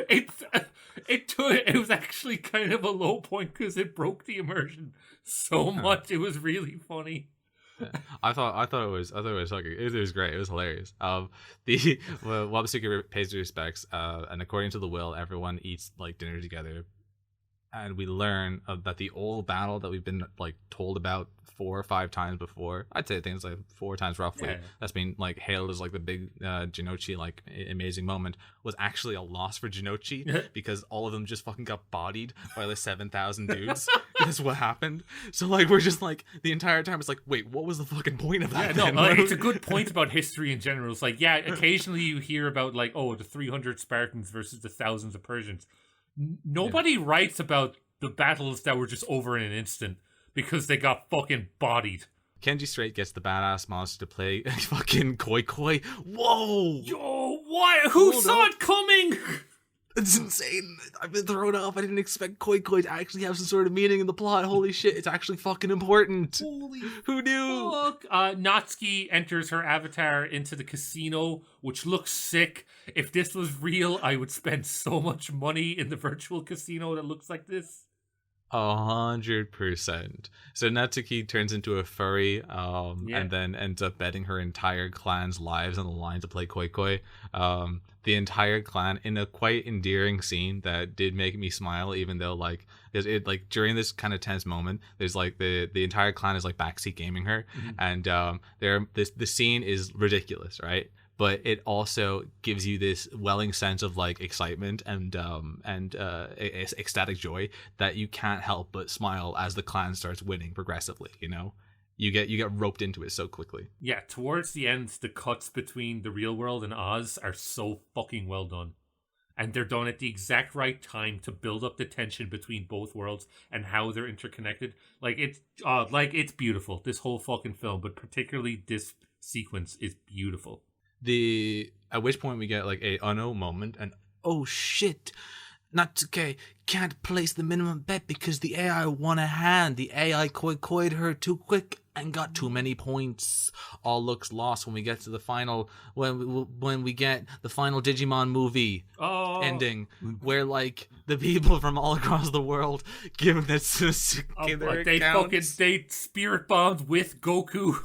It was actually kind of a low point because it broke the immersion so much. It was really funny. Yeah. I thought it was fucking, it was great. It was hilarious. Wabasuke pays his respects, and according to the will, everyone eats like dinner together, and we learn that the old battle that we've been like told about 4 or 5 times before, I'd say things like 4 times roughly, that's been like hailed as like the big Jinochi like amazing moment, was actually a loss for Jinochi because all of them just fucking got bodied by like 7,000 dudes. That's what happened. So like we're just like the entire time it's like, wait, what was the fucking point of that? It's a good point about history in general. It's like, yeah, occasionally you hear about like, oh, the 300 Spartans versus the thousands of Persians. Nobody writes about the battles that were just over in an instant because they got fucking bodied. Kenji straight gets the badass monster to play fucking Koi Koi. Whoa! Yo, why? Who saw it coming? It's insane. I've been thrown off. I didn't expect Koi Koi to actually have some sort of meaning in the plot. Holy shit, it's actually fucking important. Holy Who knew? Fuck. Natsuki enters her avatar into the casino, which looks sick. If this was real, I would spend so much money in the virtual casino that looks like this. 100%. So Natsuki turns into a furry, and then ends up betting her entire clan's lives on the line to play Koi Koi. The entire clan in a quite endearing scene that did make me smile, even though like it like during this kind of tense moment, there's like the entire clan is like backseat gaming her, and the scene is ridiculous, right? But it also gives you this welling sense of like excitement and ecstatic joy that you can't help but smile as the clan starts winning progressively. You get roped into it so quickly. Yeah, towards the end, the cuts between the real world and Oz are so fucking well done, and they're done at the exact right time to build up the tension between both worlds and how they're interconnected. It's beautiful, this whole fucking film, but particularly this sequence is beautiful. At which point we get like a no moment, and oh shit, Natsuki can't place the minimum bet because the AI won a hand. The AI Koi-Koi'd her too quick. and got too many points. All looks lost when we get to the final, when we get the final Digimon movie ending, where like the people from all across the world give their accounts. They spirit bombed with Goku.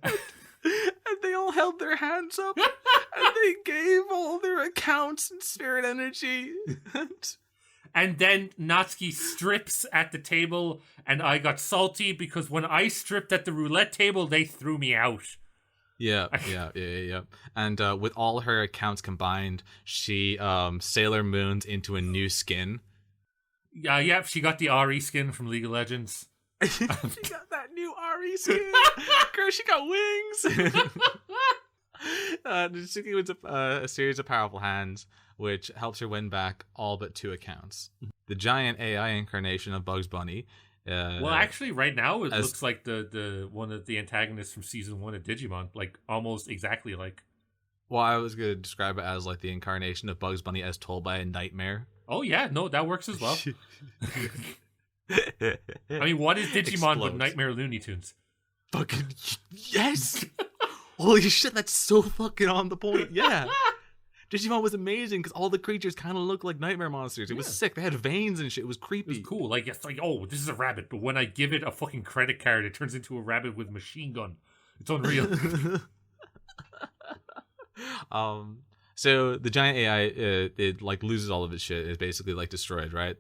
And they all held their hands up and they gave all their accounts and spirit energy. And then Natsuki strips at the table, and I got salty because when I stripped at the roulette table, they threw me out. Yeah. And with all her accounts combined, she Sailor Moon's into a new skin. Yeah, she got the Ari skin from League of Legends. She got that new Ari skin. Girl, she got wings. Natsuki wins a series of powerful hands, which helps her win back all but 2 accounts. The giant AI incarnation of Bugs Bunny. Well, actually, right now it looks like the one of the antagonists from season 1 of Digimon, like almost exactly like. Well, I was gonna describe it as like the incarnation of Bugs Bunny as told by a nightmare. Oh yeah, no, that works as well. I mean, what is Digimon but Nightmare Looney Tunes? Fucking yes! Holy shit, that's so fucking on the point. Yeah. Digimon was amazing because all the creatures kind of looked like nightmare monsters. It was sick. They had veins and shit. It was creepy. It was cool. Like, it's like, oh, this is a rabbit. But when I give it a fucking credit card, it turns into a rabbit with a machine gun. It's unreal. So the giant AI, it like loses all of its shit. It's basically like destroyed, right?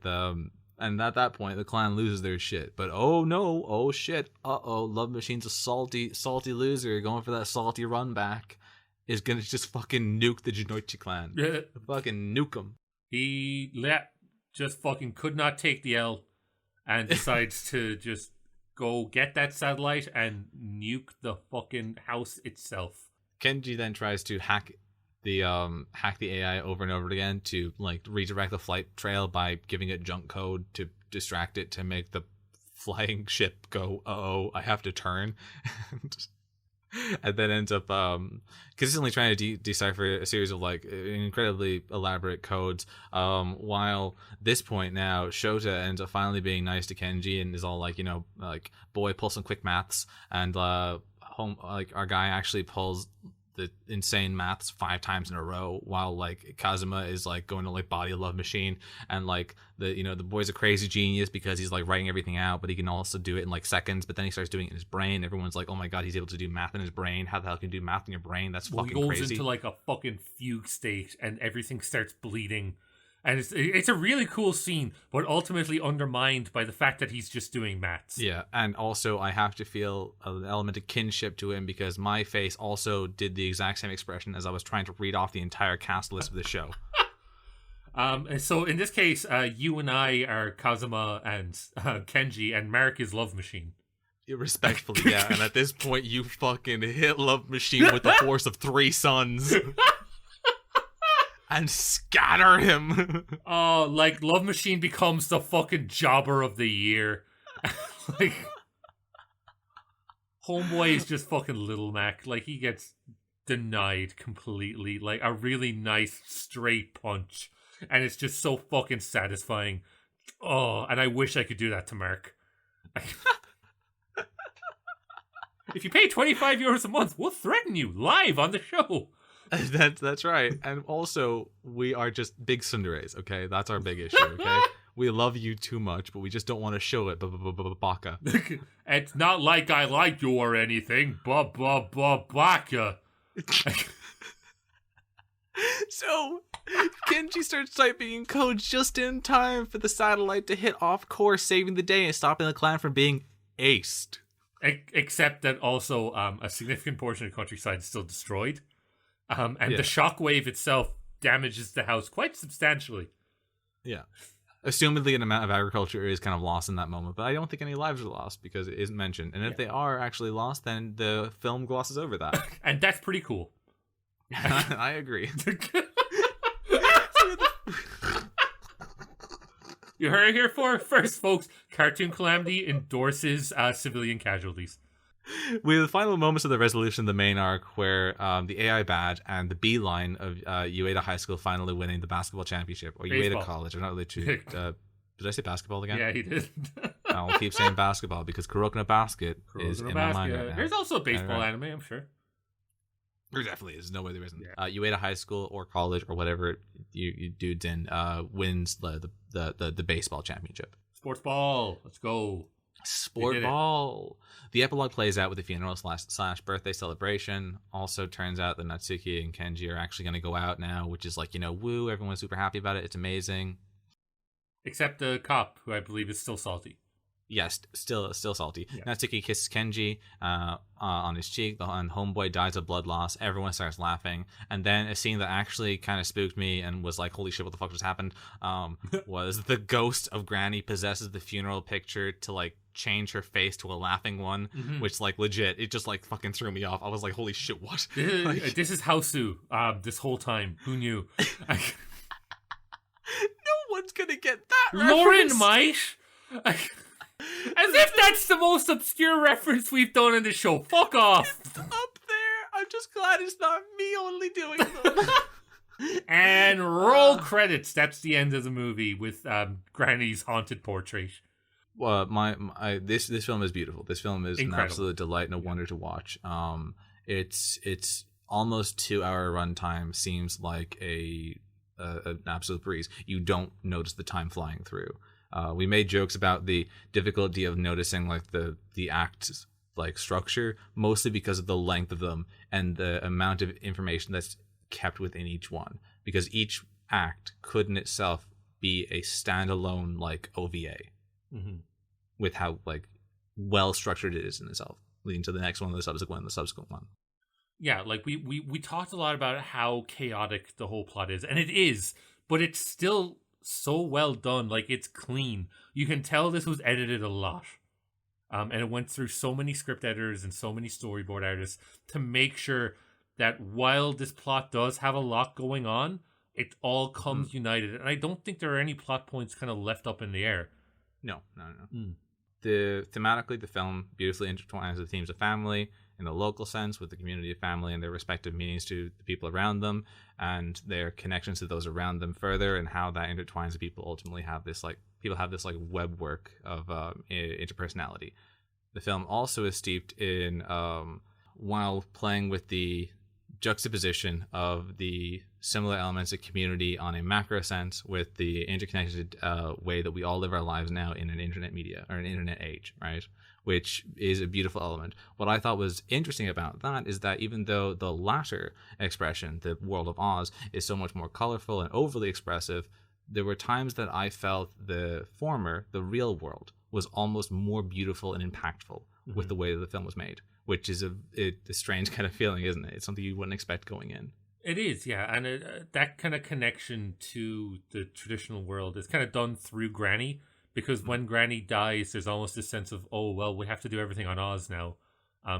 And at that point, the clan loses their shit. But oh no, oh shit, Love Machine's a salty loser going for that salty run back. Is gonna just fucking nuke the Jinoichi clan. Yeah. Fucking nuke them. He just fucking could not take the L and decides to just go get that satellite and nuke the fucking house itself. Kenji then tries to hack the AI over and over again to like redirect the flight trail by giving it junk code to distract it to make the flying ship go, I have to turn. And then ends up consistently trying to decipher a series of like incredibly elaborate codes. While this point now, Shota ends up finally being nice to Kenji and is all like, like, boy, pull some quick maths. And our guy actually pulls the insane maths 5 times in a row, while like Kazuma is like going to like body a love machine, and like the boy's a crazy genius because he's like writing everything out, but he can also do it in like seconds. But then he starts doing it in his brain. Everyone's like, oh my god, he's able to do math in his brain. How the hell can you do math in your brain? That's fucking crazy. He goes into like a fucking fugue state and everything starts bleeding. And it's a really cool scene, but ultimately undermined by the fact that he's just doing maths. Yeah, and also I have to feel an element of kinship to him because my face also did the exact same expression as I was trying to read off the entire cast list of the show. And so in this case, you and I are Kazuma and Kenji, and Mark is Love Machine. Respectfully, yeah. And at this point, you fucking hit Love Machine with the force of 3 suns. And scatter him. Oh, like Love Machine becomes the fucking jobber of the year. Like, Homeboy is just fucking Little Mac. Like, he gets denied completely. Like, a really nice straight punch. And it's just so fucking satisfying. Oh, and I wish I could do that to Mark. If you pay 25 euros a month, we'll threaten you live on the show. That's right. And also, we are just big tsunderes, okay? That's our big issue, okay? We love you too much, but we just don't want to show it, baka. It's not like I like you or anything, baka. So, Kenji starts typing in code just in time for the satellite to hit off course, saving the day and stopping the clan from being aced. Except that also a significant portion of the countryside is still destroyed. And the shockwave itself damages the house quite substantially. Yeah. Assumedly, an amount of agriculture is kind of lost in that moment, but I don't think any lives are lost because it isn't mentioned. And if they are actually lost, then the film glosses over that. And that's pretty cool. I agree. You heard it here first, folks. Cartoon Calamity endorses civilian casualties. We have the final moments of the resolution of the main arc where the AI badge and the B line of Ueda High School finally winning the basketball championship, or Ueda College. I'm not really true. Did I say basketball again? Yeah, he did. I'll keep saying basketball because Kuroko no Basket is in my mind right now. There's also a baseball anime, I'm sure. There definitely is. No way there isn't. Yeah. Ueda High School or college or whatever you dudes in wins the baseball championship. Sports ball. Let's go. Sport ball. The epilogue plays out with the funeral slash birthday celebration. Also turns out that Natsuki and Kenji are actually going to go out now, which is like, woo, everyone's super happy about it. It's amazing. Except the cop, who I believe is still salty. Yes, still salty. Yeah. Natsuki kisses Kenji on his cheek, and homeboy dies of blood loss. Everyone starts laughing. And then a scene that actually kind of spooked me and was like, holy shit, what the fuck just happened? Was the ghost of Granny possesses the funeral picture to like change her face to a laughing one, which like legit, it just like fucking threw me off. I was like, holy shit, what? This is Houseu this whole time. Who knew? No one's gonna get that Lauren reference. might. As if that's the most obscure reference we've done in the show. Fuck off. It's up there. I'm just glad it's not me only doing them. And roll credits. That's the end of the movie with Granny's haunted portrait. This film is beautiful. This film is incredible. An absolute delight and a wonder to watch. It's almost 2-hour runtime. Seems like an absolute breeze. You don't notice the time flying through. We made jokes about the difficulty of noticing like the acts like structure, mostly because of the length of them and the amount of information that's kept within each one. Because each act could in itself be a standalone like OVA, with how like well structured it is in itself, leading to the next one, the subsequent one. Yeah, like we talked a lot about how chaotic the whole plot is, and it is, but it's still so well done. Like, it's clean. You can tell this was edited a lot, and it went through so many script editors and so many storyboard artists to make sure that while this plot does have a lot going on, it all comes united. And I don't think there are any plot points kind of left up in the air. No. Thematically, the film beautifully intertwines the themes of family in the local sense with the community of family and their respective meanings to the people around them and their connections to those around them further, and how that intertwines the people ultimately have this like web work of interpersonality. The film also is steeped in while playing with the juxtaposition of the similar elements of community on a macro sense with the interconnected way that we all live our lives now in an internet media or an internet age, right? Which is a beautiful element. What I thought was interesting about that is that even though the latter expression, the world of Oz, is so much more colorful and overly expressive, there were times that I felt the former, the real world, was almost more beautiful and impactful with the way that the film was made, which is a strange kind of feeling, isn't it? It's something you wouldn't expect going in. It is, yeah. And that kind of connection to the traditional world is kind of done through Granny, because when Granny dies, there's almost this sense of, oh, well, we have to do everything on Oz now,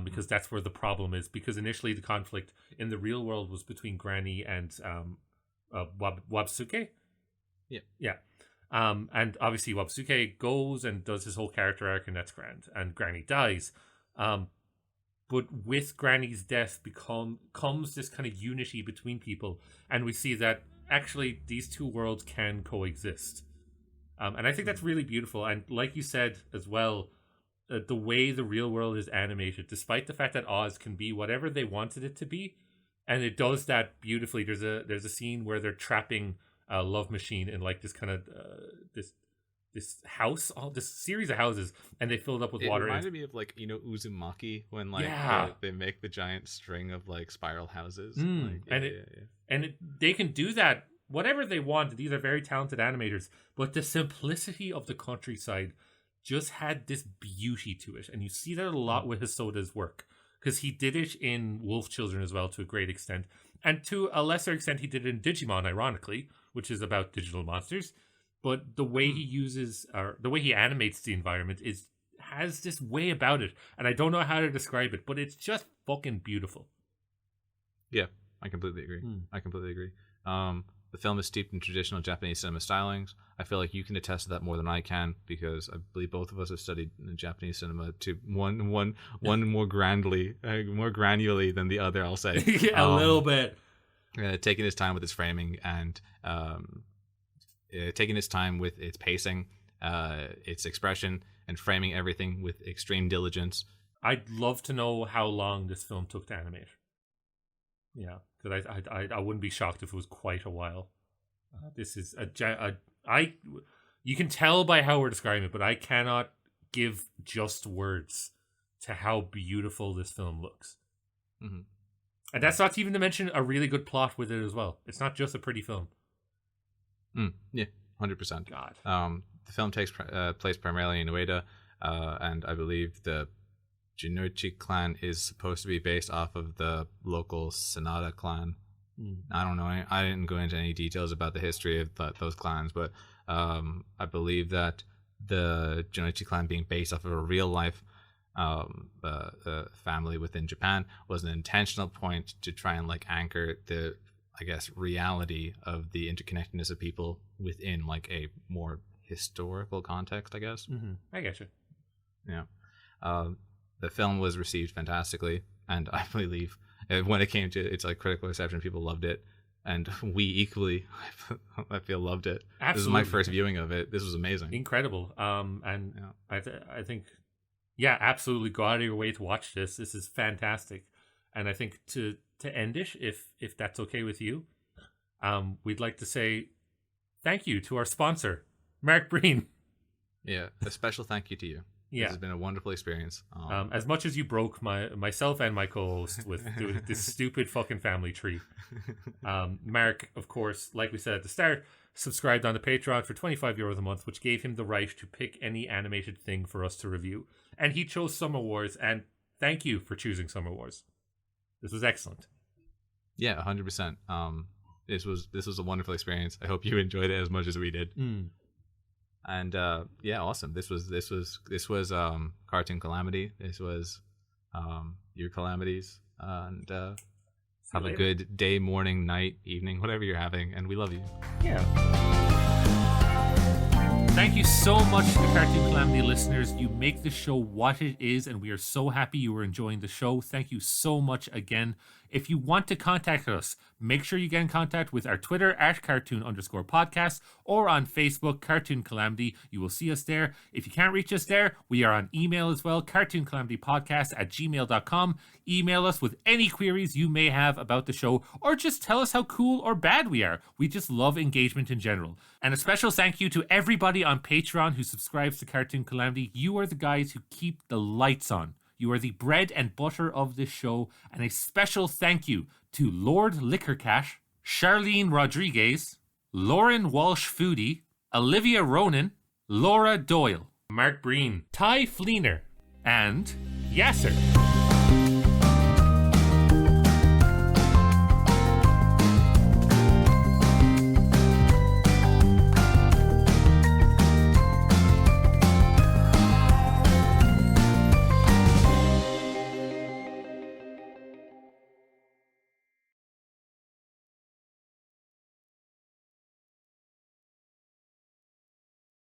because that's where the problem is. Because initially the conflict in the real world was between Granny and Wabsuke. Yeah. And obviously Wabsuke goes and does his whole character arc, and that's grand. And Granny dies. But with Granny's death comes this kind of unity between people. And we see that actually these two worlds can coexist. And I think that's really beautiful. And like you said as well, the way the real world is animated, despite the fact that Oz can be whatever they wanted it to be, and it does that beautifully. There's a scene where they're trapping a love machine in like this kind of this house, this series of houses, and they filled up with water. It reminded me of like, Uzumaki, when like they make the giant string of like spiral houses. They can do that whatever they want. These are very talented animators, but the simplicity of the countryside just had this beauty to it, and you see that a lot with Hosoda's work, because he did it in Wolf Children as well to a great extent, and to a lesser extent he did it in Digimon, ironically, which is about digital monsters. But the way he uses, or the way he animates the environment has this way about it, and I don't know how to describe it, but it's just fucking beautiful. Yeah, I completely agree. The film is steeped in traditional Japanese cinema stylings. I feel like you can attest to that more than I can, because I believe both of us have studied Japanese cinema to one more grandly, more granularly than the other, I'll say. A little bit. Taking his time with his framing and taking its time with its pacing, its expression, and framing everything with extreme diligence. I'd love to know how long this film took to animate. Yeah, because I wouldn't be shocked if it was quite a while. This is you can tell by how we're describing it, but I cannot give just words to how beautiful this film looks. Mm-hmm. And that's not even to mention a really good plot with it as well. It's not just a pretty film. Yeah, 100%. God. The film takes place primarily in Ueda, and I believe the Jinoichi clan is supposed to be based off of the local Sanada clan. I don't know. I didn't go into any details about the history of those clans, but I believe that the Jinoichi clan being based off of a real life family within Japan was an intentional point to try and like anchor the, I guess, reality of the interconnectedness of people within like a more historical context, I guess. I get you. Yeah. The film was received fantastically, and I believe when it came to its like critical reception, people loved it, and we equally, I feel, loved it. Absolutely. This is my first viewing of it. This was amazing. Incredible. And yeah. I think, yeah, absolutely go out of your way to watch this. This is fantastic. And I think to end it, if that's okay with you, we'd like to say thank you to our sponsor, Mark Breen. Yeah, a special thank you to you. Yeah. This has been a wonderful experience. As much as you broke myself and my co-host with this stupid fucking family tree, Mark, of course, like we said at the start, subscribed on the Patreon for €25 a month, which gave him the right to pick any animated thing for us to review. And he chose Summer Wars, and thank you for choosing Summer Wars. This was excellent. Yeah, 100%. This was a wonderful experience. I hope you enjoyed it as much as we did. And yeah, awesome. This was Cartoon Calamity. This was your calamities. And have a good day, morning, night, evening, whatever you're having. And we love you. Yeah. Thank you so much to the Cartoon Calamity listeners. You make the show what it is, and we are so happy you are enjoying the show. Thank you so much again. If you want to contact us, make sure you get in contact with our Twitter at @cartoon_podcast or on Facebook, Cartoon Calamity. You will see us there. If you can't reach us there, we are on email as well, cartooncalamitypodcast@gmail.com. Email us with any queries you may have about the show, or just tell us how cool or bad we are. We just love engagement in general. And a special thank you to everybody on Patreon who subscribes to Cartoon Calamity. You are the guys who keep the lights on. You are the bread and butter of this show. And a special thank you to Lord Liquorcat, Charlene Rodriguez, Lauren Walsh Foodie, Olivia Ronan, Laura Doyle, Mark Breen, Ty Fleener, and Yasser.